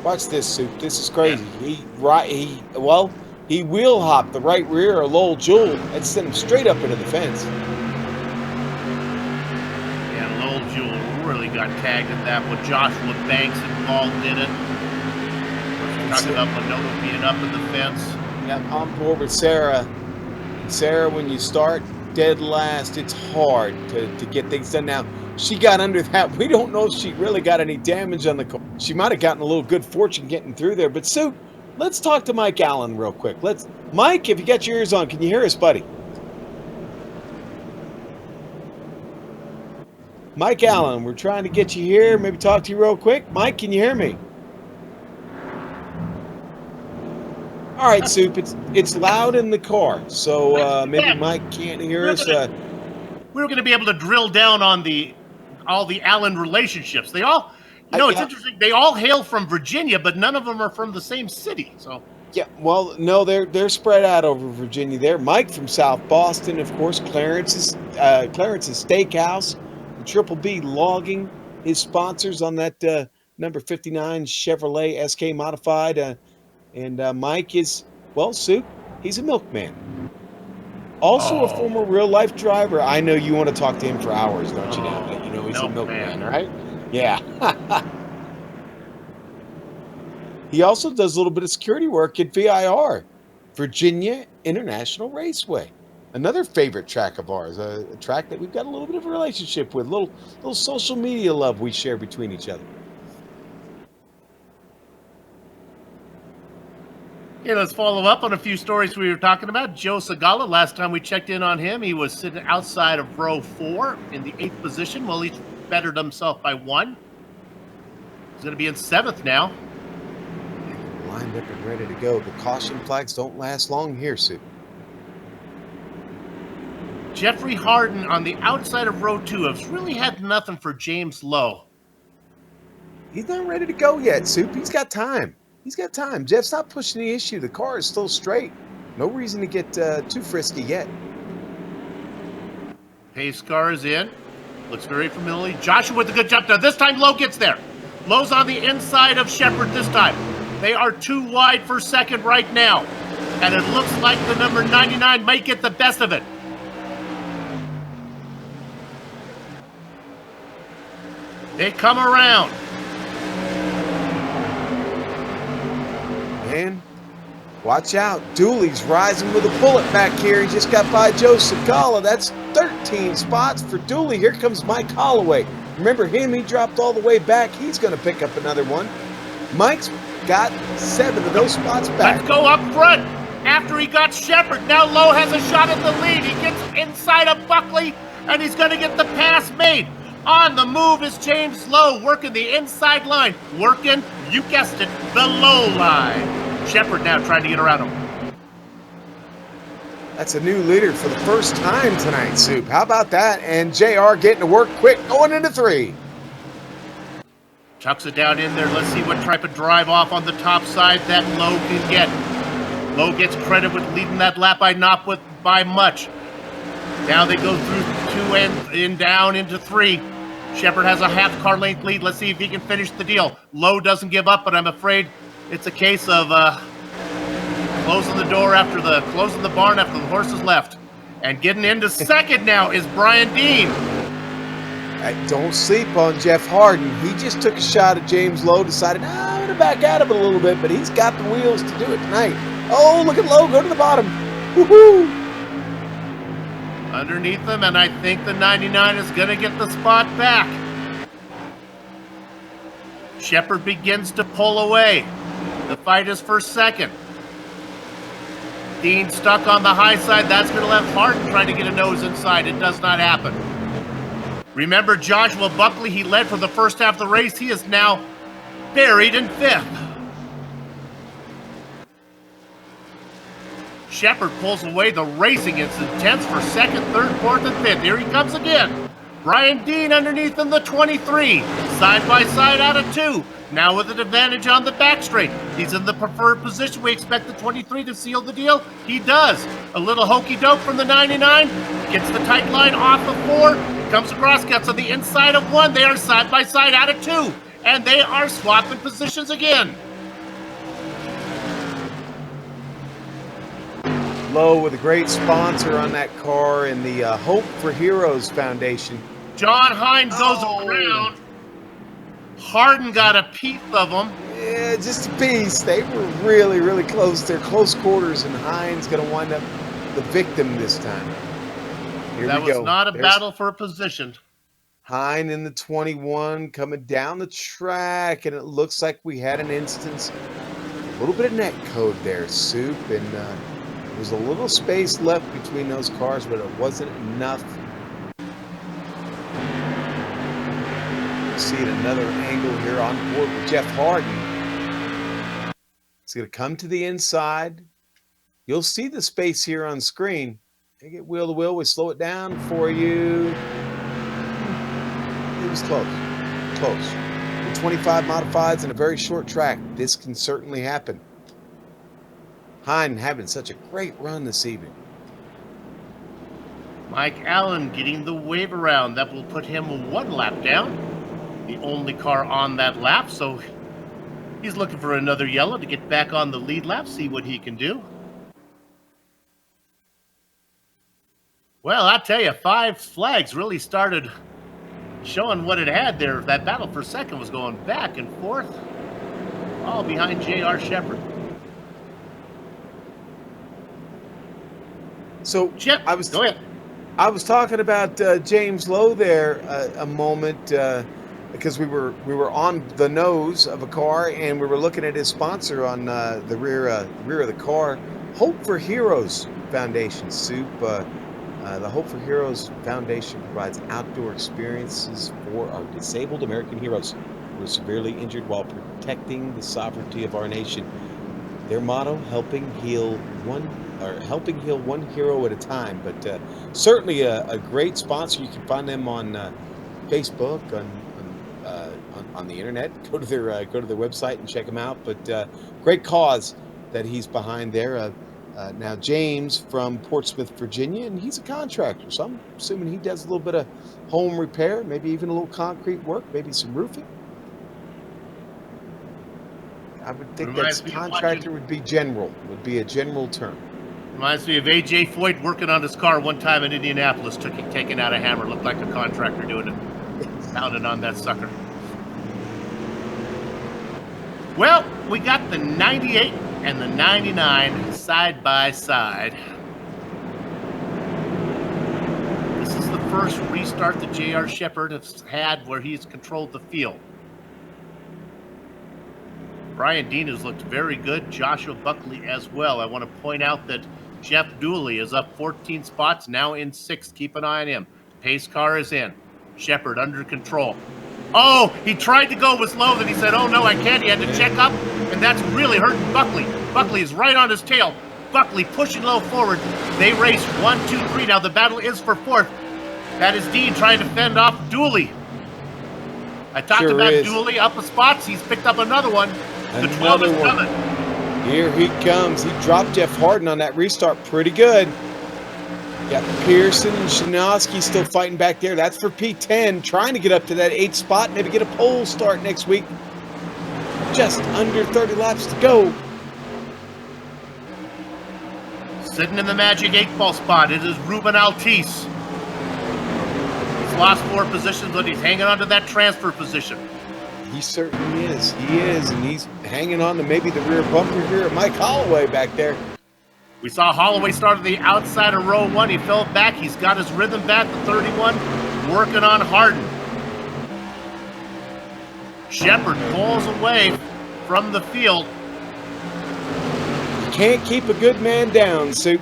Watch this, Soup. This is crazy. He wheel hopped the right rear of Lowell Jewell and sent him straight up into the fence. Yeah, Lowell Jewell really got tagged in that with Joshua Banks involved in it. Talking about Minotto being up in the fence. Yeah, on board with Sarah. Sarah, when you start dead last, it's hard to get things done. Now, she got under that. We don't know if she really got any damage on the car. She might have gotten a little good fortune getting through there. But, Soup, let's talk to Mike Allen real quick. Mike, if you got your ears on, can you hear us, buddy? Mike Allen, we're trying to get you here. Maybe talk to you real quick. Mike, can you hear me? All right, Soup, it's loud in the car, so maybe Mike can't hear us. We're going to be able to drill down on all the Allen relationships. They all, it's interesting. They all hail from Virginia, but none of them are from the same city. So yeah, well, no, they're spread out over Virginia. There, Mike from South Boston, of course. Clarence's Steakhouse, the Triple B Logging, his sponsors on that number 59 Chevrolet SK Modified. And Mike is, well, Soup, he's a milkman. Also a former real-life driver. I know you want to talk to him for hours, don't you now? You know he's a milkman, right? Yeah. He also does a little bit of security work at VIR, Virginia International Raceway. Another favorite track of ours, a track that we've got a little bit of a relationship with, little social media love we share between each other. Yeah, let's follow up on a few stories we were talking about. Joe Segala, last time we checked in on him, he was sitting outside of row 4 in the 8th position. Well, he's bettered himself by 1. He's going to be in 7th now. Lined up and ready to go. The caution flags don't last long here, Sue. Jeffrey Harden on the outside of row 2 has really had nothing for James Lowe. He's not ready to go yet, Soup. He's got time. He's got time. Jeff's not pushing the issue. The car is still straight. No reason to get too frisky yet. Pace car is in. Looks very familiar. Joshua with a good jump. Now this time Lowe gets there. Lowe's on the inside of Shepard this time. They are too wide for second right now. And it looks like the number 99 might get the best of it. They come around. Man, watch out. Dooley's rising with a bullet back here. He just got by Joe Segala. That's 13 spots for Dooley. Here comes Mike Holloway. Remember him? He dropped all the way back. He's going to pick up another one. Mike's got 7 of those spots back. Let's go up front. After he got Shepard, now Lowe has a shot at the lead. He gets inside of Buckley, and he's going to get the pass made. On the move is James Lowe, working the inside line. Working, you guessed it, the low line. Shepard now trying to get around him. That's a new leader for the first time tonight, Soup. How about that? And JR getting to work quick, going into 3. Tucks it down in there. Let's see what type of drive off on the top side that Lowe can get. Lowe gets credit with leading that lap by much. Now they go through 2 and down into 3. Shepard has a half car length lead. Let's see if he can finish the deal. Lowe doesn't give up, but I'm afraid it's a case of closing the barn after the horses left. And getting into second now is Brian Dean. Don't sleep on Jeff Harden. He just took a shot at James Lowe, decided, I'm going to back out of it a little bit, but he's got the wheels to do it tonight. Oh, look at Lowe go to the bottom. Woohoo! Underneath them, and I think the 99 is going to get the spot back. Shepard begins to pull away. The fight is for second. Dean stuck on the high side. That's going to left Harden trying to get a nose inside. It does not happen. Remember Joshua Buckley, he led for the first half of the race. He is now buried in 5th. Shepard pulls away. The racing is intense for 2nd, 3rd, 4th, and 5th. Here he comes again. Brian Dean underneath in the 23. Side by side out of 2. Now with an advantage on the back straight. He's in the preferred position. We expect the 23 to seal the deal. He does. A little hokey doke from the 99. Gets the tight line off of 4. Comes across, gets on the inside of 1. They are side by side out of 2. And they are swapping positions again. Lowe with a great sponsor on that car in the Hope for Heroes Foundation. John Hine goes around. Harden got a piece of them. Yeah, just a piece. They were really, really close. They're close quarters, and Hine's going to wind up the victim this time. Here that we go. Was not a battle for a position. Hine in the 21 coming down the track, and it looks like we had an instance. A little bit of net code there, Soup, and there was a little space left between those cars, but it wasn't enough. See it another angle here on board with Jeff Harden. It's going to come to the inside. You'll see the space here on screen. They get wheel to wheel. We slow it down for you. It was close. Close. With 25 modifieds and a very short track, this can certainly happen. Hine having such a great run this evening. Mike Allen getting the wave around. That will put him 1 lap down. The only car on that lap, so he's looking for another yellow to get back on the lead lap, see what he can do. Well, I tell you, 5 flags really started showing what it had there. That battle for second was going back and forth, all behind J.R. Shepard. So Chip, I was go ahead. I was talking about James Lowe there a moment because we were on the nose of a car and we were looking at his sponsor on the rear of the car, Hope for Heroes Foundation. Soup. The Hope for Heroes Foundation provides outdoor experiences for our disabled American heroes who are severely injured while protecting the sovereignty of our nation. Their motto: helping heal one hero at a time. But certainly a great sponsor. You can find them on Facebook, on the internet. Go to their website and check them out. But great cause that he's behind there. Now James from Portsmouth, Virginia, and he's a contractor, so I'm assuming he does a little bit of home repair, maybe even a little concrete work, maybe some roofing. I would think that contractor would be a general term. Reminds me of A.J. Foyt working on his car one time in Indianapolis, taking out a hammer, looked like a contractor doing it, pounding on that sucker. Well, we got the 98 and the 99 side by side. This is the first restart that J.R. Shepard has had where he's controlled the field. Brian Dean has looked very good. Joshua Buckley as well. I want to point out that Jeff Dooley is up 14 spots, now in 6th. Keep an eye on him. Pace car is in. Shepard under control. Oh, he tried to go with Lowe, then he said, oh no, I can't. He had to check up, and that's really hurting Buckley. Buckley is right on his tail. Buckley pushing Lowe forward. They race 1, 2, 3. Now the battle is for 4th. That is Dean trying to fend off Dooley. I talked about Dooley up the spots. He's picked up another one. The 12 is coming. Here he comes. He dropped Jeff Harden on that restart pretty good. Got Pearson and Shanowski still fighting back there. That's for P10, trying to get up to that 8th spot, maybe get a pole start next week. Just under 30 laps to go. Sitting in the magic 8-ball spot, it is Ruben Altice. He's lost 4 positions, but he's hanging on to that transfer position. He certainly is. He is, and he's hanging on to maybe the rear bumper here at Mike Holloway back there. We saw Holloway start at the outside of row 1. He fell back. He's got his rhythm back. The 31 working on Harden. Shepard pulls away from the field. You can't keep a good man down, Soup.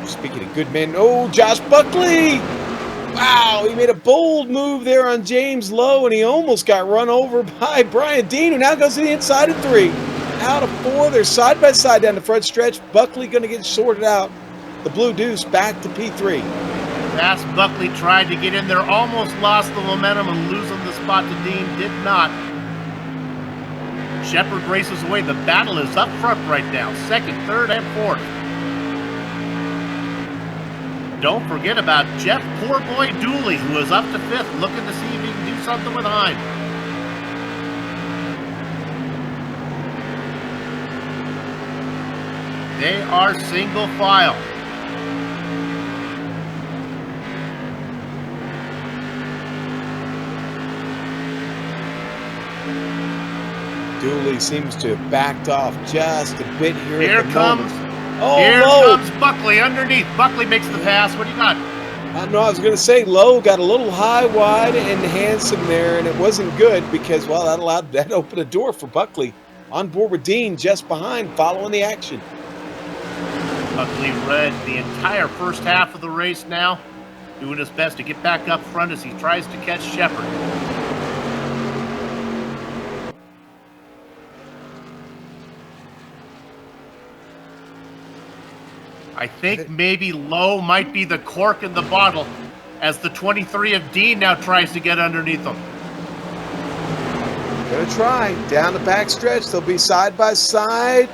Speaking of good men, oh, Josh Buckley! Wow, he made a bold move there on James Lowe, and he almost got run over by Brian Dean, who now goes to the inside of 3. Out of 4, they're side by side down the front stretch. Buckley going to get sorted out. The Blue Deuce back to P3. Fast Buckley tried to get in there, almost lost the momentum and losing the spot to Dean, did not. Shepard races away. The battle is up front right now. 2nd, 3rd, and 4th. Don't forget about Jeff Poor Boy Dooley, who is up to 5th, looking to see if he can do something with Hein. They are single file. Dooley seems to have backed off just a bit here. Here comes Buckley underneath. Buckley makes the pass. What do you got? I was going to say Lowe got a little high, wide, and handsome there, and it wasn't good because, well, that opened a door for Buckley. On board with Dean just behind, following the action. Buckley led the entire first half of the race now, doing his best to get back up front as he tries to catch Shepard. I think maybe Lowe might be the cork in the bottle as the 23 of Dean now tries to get underneath him. Gonna try. Down the back stretch, they'll be side by side.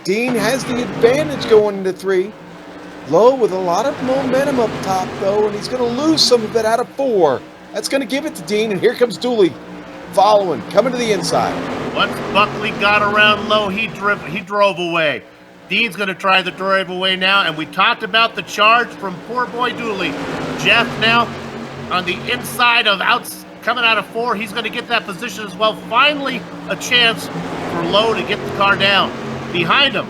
Dean has the advantage going into 3. Lowe with a lot of momentum up top, though, and he's going to lose some of it out of 4. That's going to give it to Dean, and here comes Dooley following, coming to the inside. Once Buckley got around Lowe, he drove away. Dean's going to try the drive away now, and we talked about the charge from Poor Boy Dooley. Jeff now on the inside of coming out of 4. He's going to get that position as well. Finally, a chance for Lowe to get the car down. Behind him,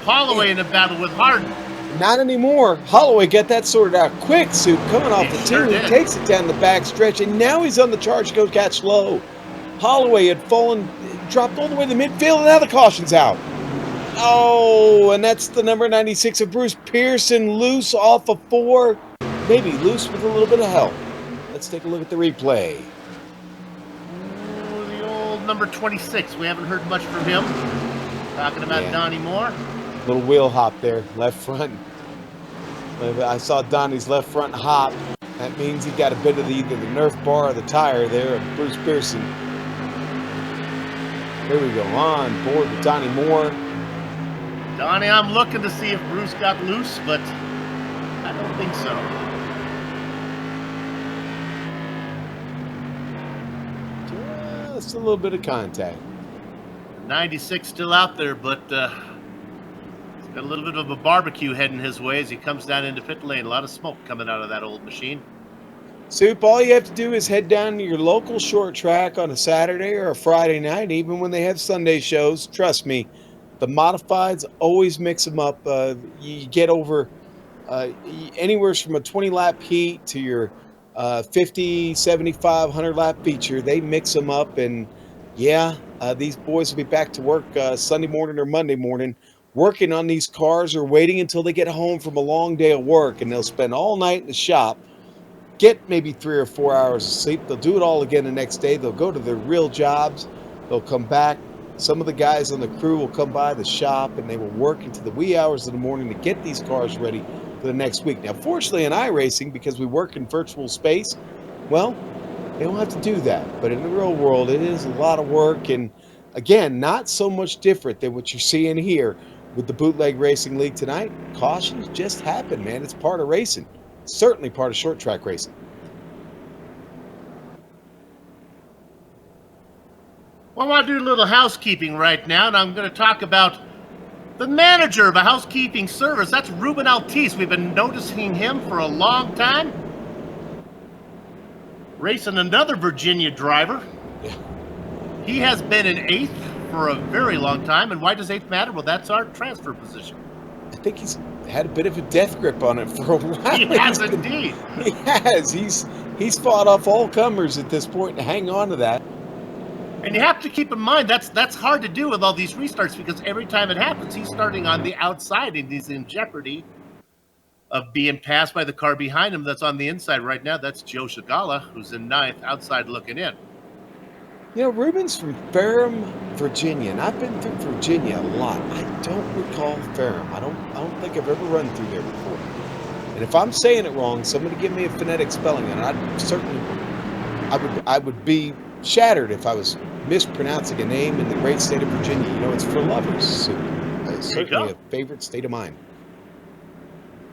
Holloway in a battle with Harden. Not anymore. Holloway got that sorted out quick, Soup, coming off the 2. He takes it down the back stretch, and now he's on the charge to go catch Lowe. Holloway had dropped all the way to the midfield, and now the caution's out. Oh, and that's the number 96 of Bruce Pearson, loose off of 4. Maybe loose with a little bit of help. Let's take a look at the replay. Oh, the old number 26. We haven't heard much from him. Talking about Donnie Moore. Little wheel hop there, left front. I saw Donnie's left front hop. That means he got a bit of either the Nerf bar or the tire there of Bruce Pearson. Here we go, on board with Donnie Moore. Donnie, I'm looking to see if Bruce got loose, but I don't think so. Just a little bit of contact. 96 still out there, but he's got a little bit of a barbecue heading his way as he comes down into pit lane. A lot of smoke coming out of that old machine. Soup, all you have to do is head down to your local short track on a Saturday or a Friday night, even when they have Sunday shows. Trust me, the modifieds always mix them up. You get over anywhere from a 20-lap heat to your 50, 75, 100-lap feature. They mix them up, and these boys will be back to work Sunday morning or Monday morning, working on these cars or waiting until they get home from a long day of work, and they'll spend all night in the shop, get maybe 3 or 4 hours of sleep. They'll do it all again the next day. They'll go to their real jobs. They'll come back. Some of the guys on the crew will come by the shop, and they will work into the wee hours of the morning to get these cars ready for the next week. Now, fortunately in iRacing, because we work in virtual space, well, they don't have to do that. But in the real world, it is a lot of work, and again, not so much different than what you're seeing here with the Bootleg Racing League tonight. Cautions just happen, man. It's part of racing. Certainly part of short track racing. Well, I want to do a little housekeeping right now, and I'm going to talk about the manager of a housekeeping service. That's Ruben Altice. We've been noticing him for a long time. Racing another Virginia driver. Yeah. He has been in 8th for a very long time, and why does 8th matter? Well, that's our transfer position. I think he's had a bit of a death grip on it for a while. He has indeed. He has. He's fought off all comers at this point and hang on to that. And you have to keep in mind, that's hard to do with all these restarts, because every time it happens, he's starting on the outside and he's in jeopardy of being passed by the car behind him that's on the inside right now. That's Joe Shigala, who's in 9th, outside looking in. You know, Ruben's from Ferrum, Virginia, and I've been through Virginia a lot. I don't recall Ferrum. I don't think I've ever run through there before. And if I'm saying it wrong, somebody give me a phonetic spelling, and I would be shattered if I was mispronouncing a name in the great state of Virginia. You know, it's for lovers. So it's certainly a favorite state of mine.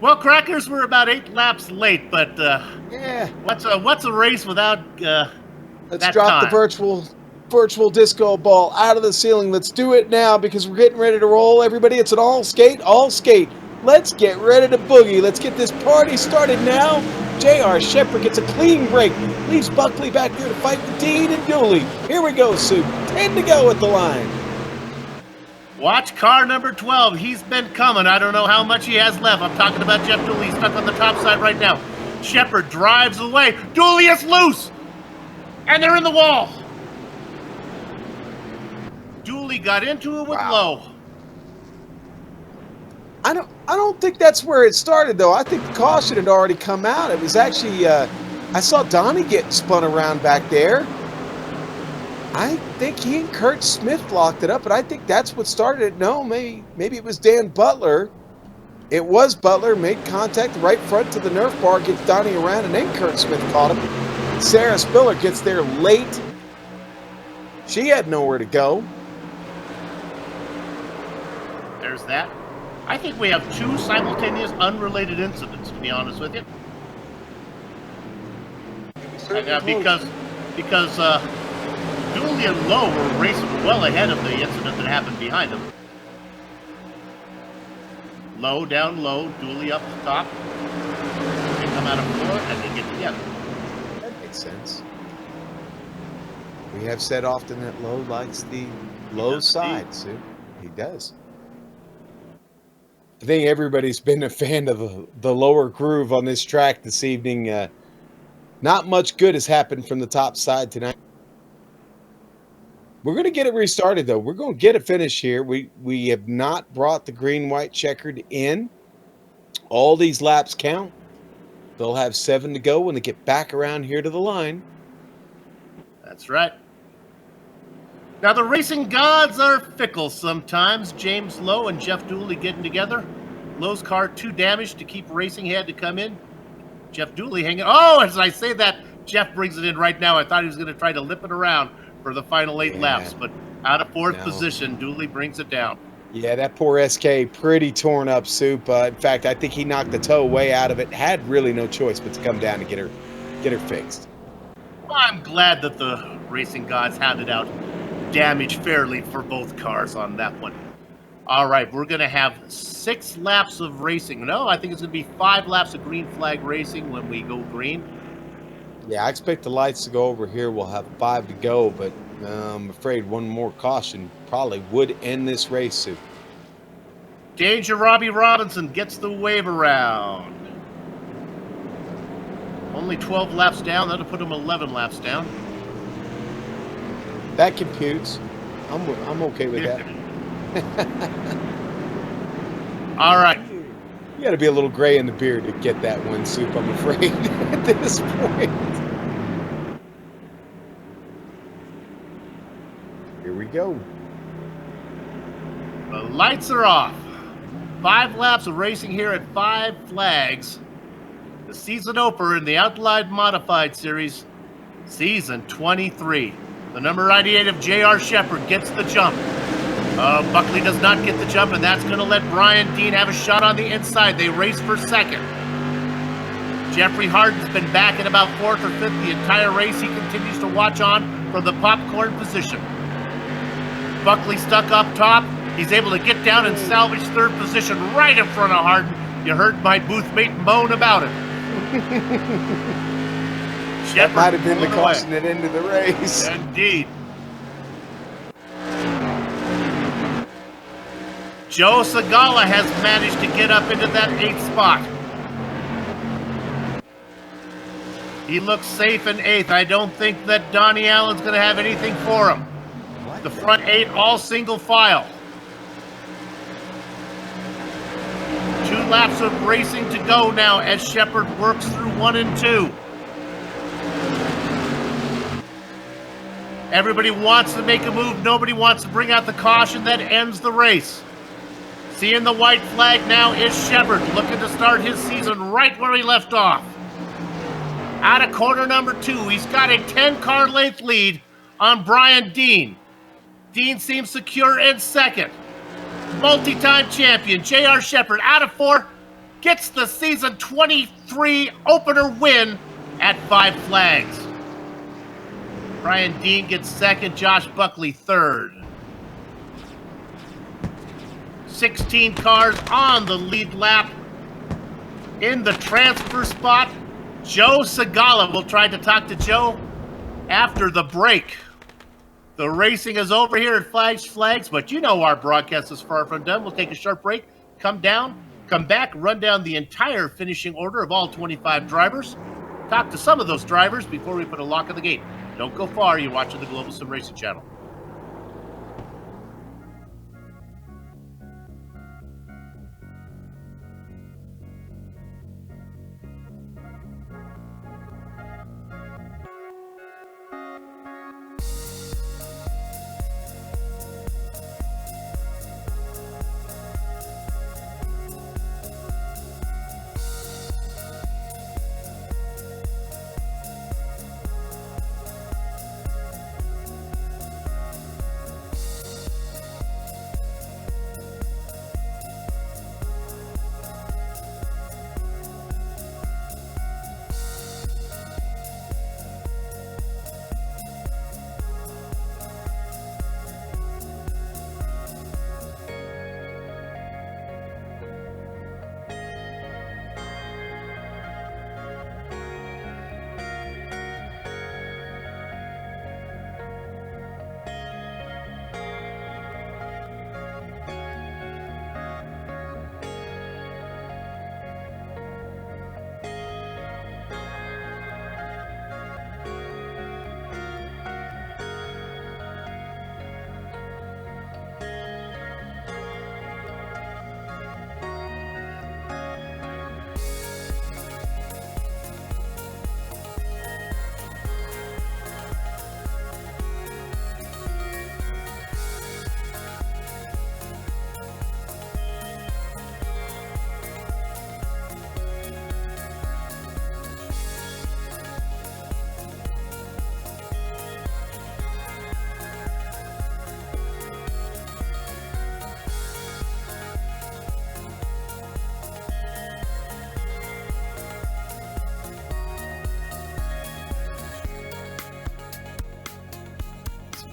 Well, Crackers, we're about 8 laps late, but yeah, what's a race without let's drop the virtual disco ball out of the ceiling. Let's do it now because we're getting ready to roll. Everybody, it's an all skate. Let's get ready to boogie. Let's get this party started now. J.R. Shepherd gets a clean break. Leaves Buckley back there to fight with Dean and Dooley. Here we go, Soup. 10 to go at the line. Watch car number 12. He's been coming. I don't know how much he has left. I'm talking about Jeff Dooley. He's stuck on the top side right now. Shepherd drives away. Dooley is loose. And they're in the wall. Dooley got into it with Lowe. I don't think that's where it started, though. I think the caution had already come out. It was actually, I saw Donnie get spun around back there. I think he and Kurt Smith locked it up, but I think that's what started it. No, maybe it was Dan Butler. It was Butler, made contact right front to the Nerf bar, gets Donnie around, and then Kurt Smith caught him. Sarah Spiller gets there late. She had nowhere to go. There's that. I think we have 2 simultaneous unrelated incidents, to be honest with you. Because Dooley and Lowe were racing well ahead of the incident that happened behind them. Lowe down low, Dooley up the top. They come out of 4 and they get together. That makes sense. We have said often that Lowe likes the low side, Sue. He does. I think everybody's been a fan of the lower groove on this track this evening. Not much good has happened from the top side tonight. We're going to get it restarted, though. We're going to get a finish here. We have not brought the green-white checkered in. All these laps count. They'll have 7 to go when they get back around here to the line. That's right. Now, the racing gods are fickle sometimes. James Lowe and Jeff Dooley getting together. Lowe's car too damaged to keep racing. He had to come in. Jeff Dooley hanging. Oh, as I say that, Jeff brings it in right now. I thought he was going to try to lip it around for the final 8 laps, but out of 4th position, Dooley brings it down. Yeah, that poor SK, pretty torn up, Soup. In fact, I think he knocked the toe way out of it. Had really no choice but to come down and get her fixed. Well, I'm glad that the racing gods handed out damage fairly for both cars on that one. All right, we're going to have 6 laps of racing. No, I think it's going to be 5 laps of green flag racing when we go green. Yeah, I expect the lights to go over here. We'll have 5 to go, but I'm afraid one more caution probably would end this race soon. Danger Robbie Robinson gets the wave around. Only 12 laps down. That'll put him 11 laps down. That computes. I'm okay with that. All right. You got to be a little gray in the beard to get that one, Soup, I'm afraid, at this point. Here we go. The lights are off. 5 laps of racing here at 5 Flags. The season opener in the Outlaw Modified Series, Season 23. The number 98 of J.R. Shepherd gets the jump. Buckley does not get the jump, and that's going to let Brian Dean have a shot on the inside. They race for 2nd. Jeffrey Harden's been back in about 4th or 5th the entire race. He continues to watch on from the popcorn position. Buckley stuck up top. He's able to get down and salvage 3rd position right in front of Harden. You heard my booth mate moan about it. That might have been the caution that ended the race. Indeed. Joe Segala has managed to get up into that 8th spot. He looks safe in 8th. I don't think that Donnie Allen's going to have anything for him. The front 8 all single file. 2 laps of racing to go now as Shepard works through 1 and 2. Everybody wants to make a move. Nobody wants to bring out the caution that ends the race. Seeing the white flag now is Shepard, looking to start his season right where he left off. Out of corner number 2, he's got a 10-car length lead on Brian Dean. Dean seems secure in second. Multi-time champion J.R. Shepard out of 4 gets the season 23 opener win at 5 flags. Brian Dean gets second, Josh Buckley third. 16 cars on the lead lap. In the transfer spot, Joe Segala. We'll try to talk to Joe after the break. The racing is over here at Flags, but you know our broadcast is far from done. We'll take a short break, come back, run down the entire finishing order of all 25 drivers, talk to some of those drivers before we put a lock on the gate. Don't go far. You're watching the Global SimRacing Channel.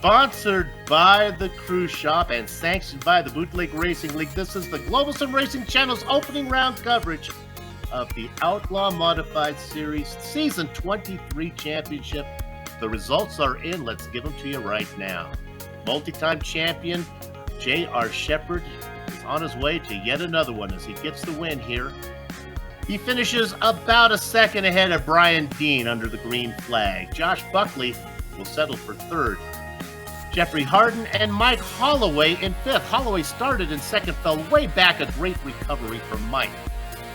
Sponsored by the Cruise Shop and sanctioned by the Bootleg Racing League, this is the Global SimRacing Channel's opening round coverage of the Outlaw Modified Series Season 23 Championship. The results are in. Let's give them to you right now. Multi-time champion J.R. Shepard is on his way to yet another one as he gets the win here. He finishes about a second ahead of Brian Dean under the green flag. Josh Buckley will settle for third. Jeffrey Harden and Mike Holloway in fifth. Holloway started in second, fell way back. A great recovery from Mike.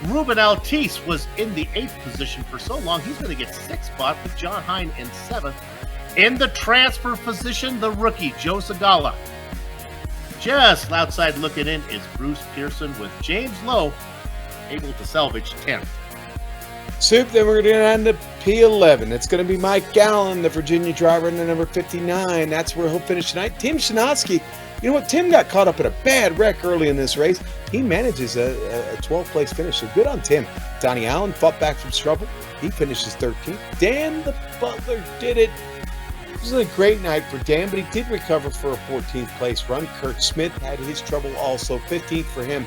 Ruben Altice was in the 8th position for so long, he's going to get 6th spot with John Hine in 7th. In the transfer position, the rookie, Joe Segala. Just outside looking in is Bruce Pearson with James Lowe able to salvage 10th. Soup, then we're going to end up P11. It's going to be Mike Gallen, the Virginia driver, in the number 59. That's where he'll finish tonight. Tim Shinotsky, you know what? Tim got caught up in a bad wreck early in this race. He manages a 12th place finish, so good on Tim. Donnie Allen fought back from trouble. He finishes 13th. Dan the Butler did it. It was a great night for Dan, but he did recover for a 14th place run. Kurt Smith had his trouble also. 15th for him.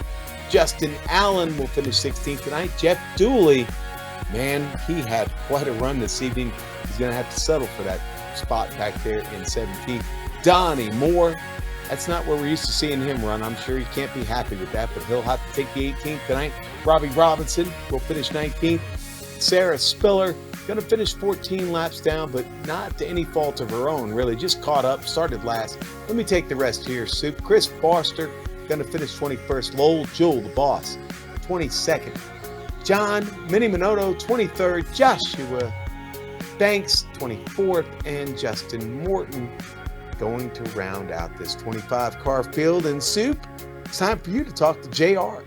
Justin Allen will finish 16th tonight. Jeff Dooley, man, he had quite a run this evening. He's going to have to settle for that spot back there in 17th. Donnie Moore, that's not where we're used to seeing him run. I'm sure he can't be happy with that, but he'll have to take the 18th tonight. Robbie Robinson will finish 19th. Sarah Spiller, going to finish 14 laps down, but not to any fault of her own, really. Just caught up, started last. Let me take the rest here, Soup. Chris Foster, going to finish 21st. Lowell Jewell, the boss, 22nd. John Minimoto, 23rd. Joshua Banks, 24th. And Justin Morton going to round out this 25-car field. And Soup, it's time for you to talk to JR.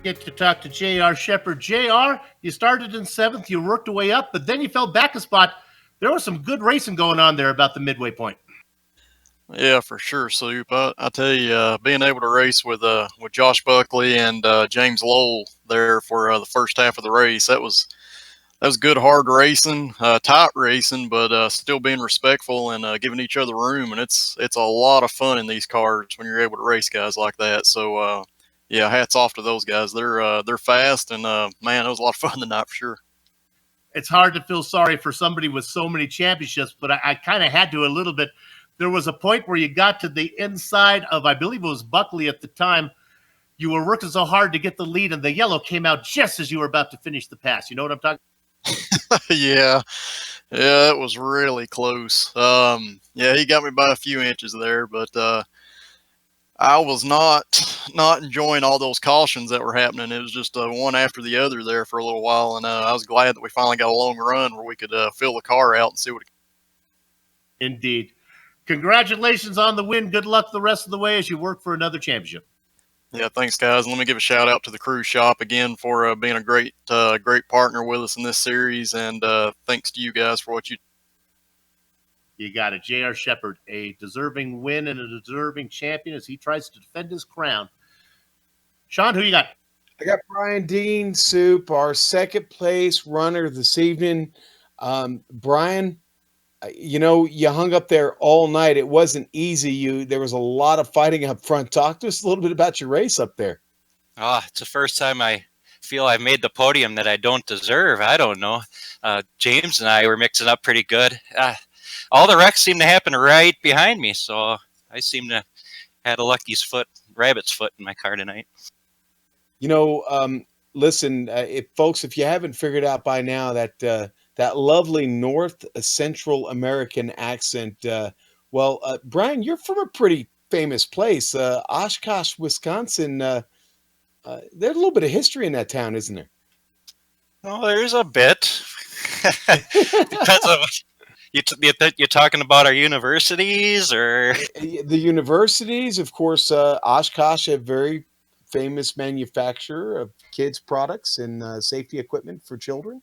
Get to talk to JR Shepard. JR, you started in 7th, you worked your way up, but then you fell back a spot. There was some good racing going on there about the midway point. Yeah, for sure, Soup. I tell you, being able to race with Josh Buckley and James Lowell there for the first half of the race, that was good, hard racing, tight racing, but still being respectful and giving each other room. And it's a lot of fun in these cars when you're able to race guys like that. So yeah, hats off to those guys. They're fast, and man, it was a lot of fun tonight for sure. It's hard to feel sorry for somebody with so many championships, but I kind of had to a little bit. There was a point where you got to the inside of, I believe it was Buckley at the time. You were working so hard to get the lead, and the yellow came out just as you were about to finish the pass. You know what I'm talking about? Yeah, it was really close. Yeah, he got me by a few inches there, but I was not enjoying all those cautions that were happening. It was just one after the other there for a little while, and I was glad that we finally got a long run where we could fill the car out and see what. Indeed. Congratulations on the win. Good luck the rest of the way as you work for another championship. Yeah, thanks, guys. Let me give a shout out to the Cruise Shop again for being a great partner with us in this series, and thanks to you guys for what you. You got it. JR Shepard, a deserving win and a deserving champion as he tries to defend his crown. Sean, who you got? I got Brian Dean, Soup, our second place runner this evening. Brian, you know, you hung up there all night. It wasn't easy. There was a lot of fighting up front. Talk to us a little bit about your race up there. It's the first time I feel I've made the podium that I don't deserve. I don't know. James and I were mixing up pretty good. All the wrecks seem to happen right behind me, so I seem to had a lucky's rabbit's foot in my car tonight. You know, listen, if you haven't figured out by now that lovely North Central American accent, Brian, you're from a pretty famous place, Oshkosh, Wisconsin. There's a little bit of history in that town, isn't there? Oh, there's a bit. Depends on you're talking about our universities, or the universities. Of course, Oshkosh, a very famous manufacturer of kids' products and safety equipment for children,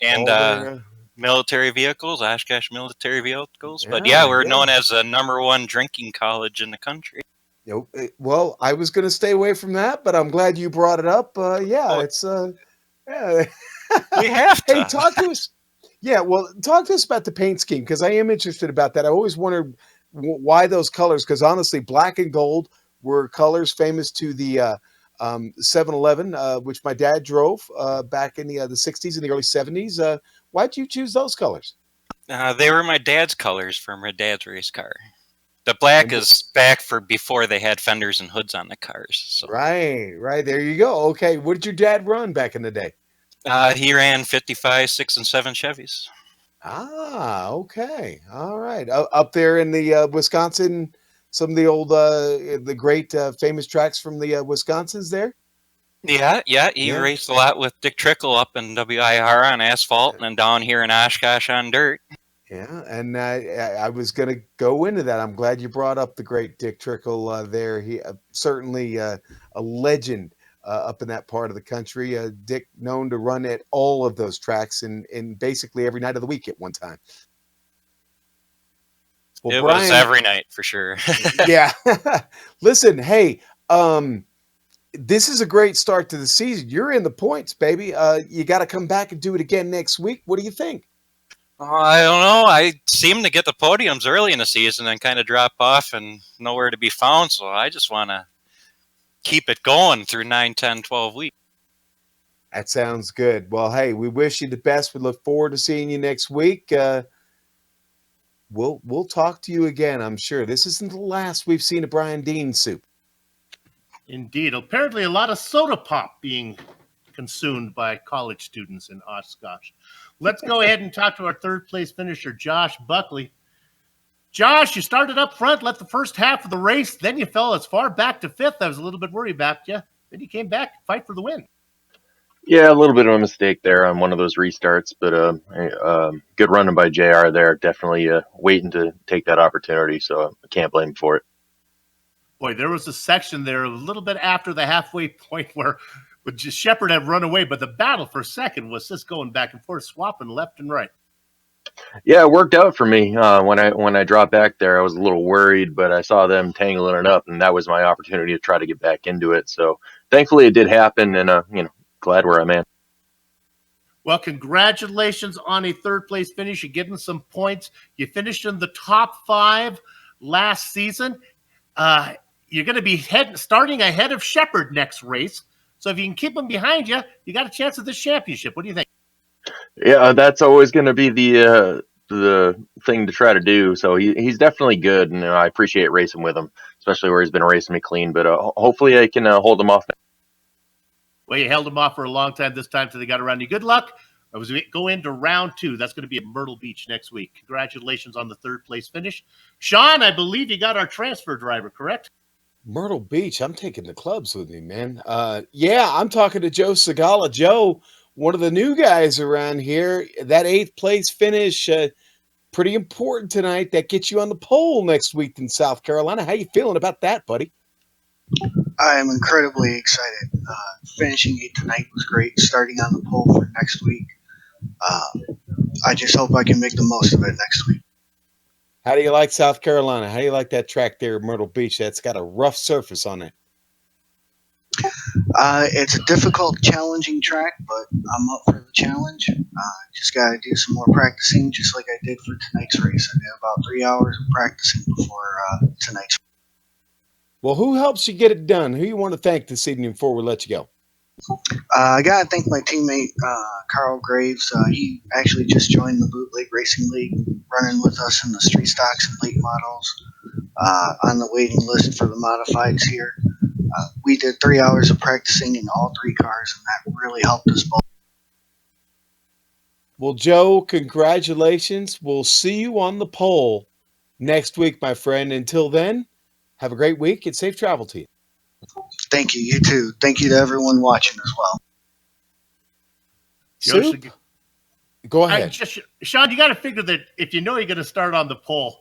and military vehicles, Oshkosh military vehicles. But we're known as the #1 drinking college in the country. Well, I was going to stay away from that, but I'm glad you brought it up. It's we have to. Hey, talk to us. Yeah, well, talk to us about the paint scheme, because I am interested about that. I always wondered why those colors, because honestly, black and gold were colors famous to the 711, which my dad drove back in the 60s and the early 70s. Why'd you choose those colors? They were my dad's colors for my dad's race car. The black is back for before they had fenders and hoods on the cars. So. Right. There you go. Okay, what did your dad run back in the day? He ran 55, 6, and 7 Chevys. Okay. All right. Up there in the Wisconsin, some of the old, the great famous tracks from the Wisconsins there? Yeah. He raced a lot with Dick Trickle up in WIR on asphalt and then down here in Oshkosh on dirt. Yeah, and I was going to go into that. I'm glad you brought up the great Dick Trickle there. He certainly a legend up in that part of the country. Dick known to run at all of those tracks and basically every night of the week at one time. Well, Brian, was every night for sure. Yeah. Listen, hey, this is a great start to the season. You're in the points, baby. You got to come back and do it again next week. What do you think? I don't know. I seem to get the podiums early in the season and kind of drop off and nowhere to be found. So I just want to keep it going through 9, 10, 12 weeks. That sounds good. Well, hey, we wish you the best. We look forward to seeing you next week. We'll talk to you again, I'm sure. This isn't the last we've seen of Brian Dean, Soup. Indeed. Apparently a lot of soda pop being consumed by college students in Oshkosh. Let's go ahead and talk to our third place finisher, Josh Buckley. Josh, you started up front, led the first half of the race, then you fell as far back to 5th. I was a little bit worried about you. Then you came back, fight for the win. Yeah, a little bit of a mistake there on one of those restarts, but good running by JR there. Definitely waiting to take that opportunity, so I can't blame him for it. Boy, there was a section there a little bit after the halfway point where Shepard had run away, but the battle for second was just going back and forth, swapping left and right. Yeah, it worked out for me. When I dropped back there, I was a little worried, but I saw them tangling it up, and that was my opportunity to try to get back into it. So thankfully, it did happen, and glad where I'm at. Well, congratulations on a third place finish. You're getting some points. You finished in the top 5 last season. You're going to be starting ahead of Shepard next race. So if you can keep him behind you, you got a chance at this championship. What do you think? Yeah, that's always going to be the thing to try to do. So he's definitely good, and I appreciate racing with him, especially where he's been racing me clean. But hopefully I can hold him off. Well, you held him off for a long time this time, so they got around you. Good luck. As we go into round 2, that's going to be at Myrtle Beach next week. Congratulations on the third place finish. Sean, I believe you got our transfer driver, correct? Myrtle Beach, I'm taking the clubs with me, man. Yeah, I'm talking to Joe Segala. Joe, one of the new guys around here, that 8th place finish, pretty important tonight. That gets you on the pole next week in South Carolina. How you feeling about that, buddy? I am incredibly excited. Finishing 8th tonight was great. Starting on the pole for next week. I just hope I can make the most of it next week. How do you like South Carolina? How do you like that track there at Myrtle Beach? That's got a rough surface on it. It's a difficult, challenging track, but I'm up for the challenge. Just got to do some more practicing, just like I did for tonight's race. I did about 3 hours of practicing before tonight's race. Well, who helps you get it done? Who you want to thank this evening before we let you go? I got to thank my teammate, Carl Graves. He actually just joined the Bootleg Racing League, running with us in the street stocks and late models, on the waiting list for the modifieds here. We did 3 hours of practicing in all 3 cars, and that really helped us both. Well, Joe, congratulations. We'll see you on the pole next week, my friend. Until then, have a great week and safe travel to you. Thank you. You too. Thank you to everyone watching as well. Soup? Go ahead. Sean, you got to figure that if you know you're going to start on the pole,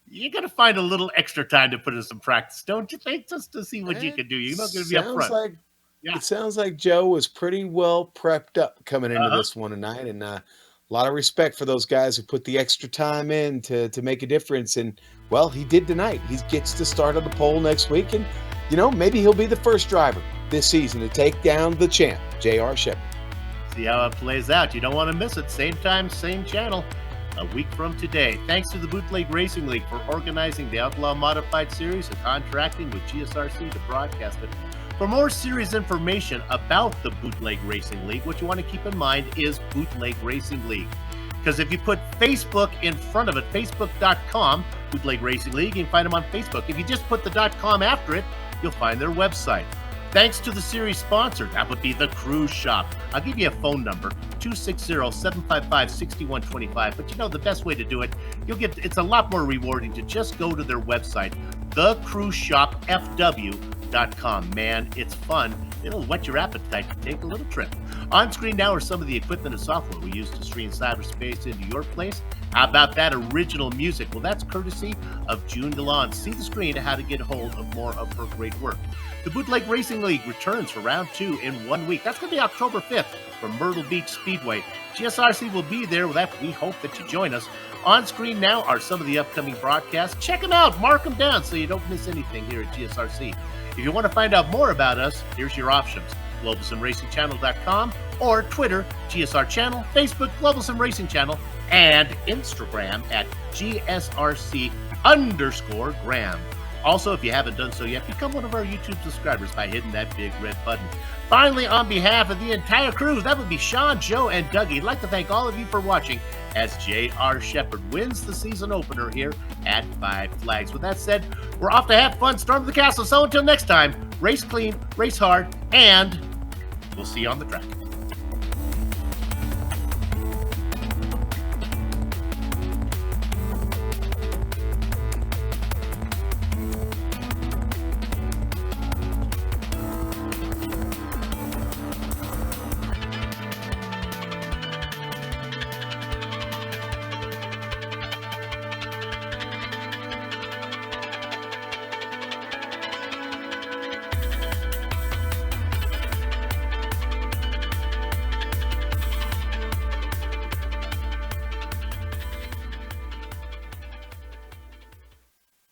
you got to find a little extra time to put in some practice, don't you think? Just to see what you can do. You're not going to be up front. It sounds like Joe was pretty well prepped up coming into this one tonight, and a lot of respect for those guys who put the extra time in to make a difference. And, well, he did tonight. He gets to start on the pole next week, and, maybe he'll be the first driver this season to take down the champ, JR Shepard. See how it plays out. You don't want to miss it. Same time, same channel, a week from today. Thanks to the Bootleg Racing League for organizing the Outlaw Modified Series and contracting with GSRC to broadcast it. For more series information about the Bootleg Racing League, what you want to keep in mind is Bootleg Racing League. Because if you put Facebook in front of it, facebook.com, Bootleg Racing League, you can find them on Facebook. If you just put the .com after it, you'll find their website. Thanks to the series sponsor, that would be the Cruise Shop. I'll give you a phone number, 260-755-6125. But the best way to do it, it's a lot more rewarding to just go to their website, thecruiseshopfw.com. Man, it's fun. It'll whet your appetite to take a little trip. On screen now are some of the equipment and software we use to stream cyberspace into your place. How about that original music? Well, that's courtesy of June DeLon. See the screen to how to get hold of more of her great work. The Bootleg Racing League returns for round 2 in 1 week. That's going to be October 5th from Myrtle Beach Speedway. GSRC will be there. We hope that you join us. On screen now are some of the upcoming broadcasts. Check them out. Mark them down so you don't miss anything here at GSRC. If you want to find out more about us, here's your options. GlobalSimRacingChannel.com or Twitter, GSR Channel, Facebook, Global Sim Racing Channel, and Instagram at GSRC_Graham. Also, if you haven't done so yet, become one of our YouTube subscribers by hitting that big red button. Finally, on behalf of the entire crew, that would be Sean, Joe, and Dougie, I'd like to thank all of you for watching as JR Shepard wins the season opener here at Five Flags. With that said, we're off to have fun, storm the castle. So until next time, race clean, race hard, and we'll see you on the track.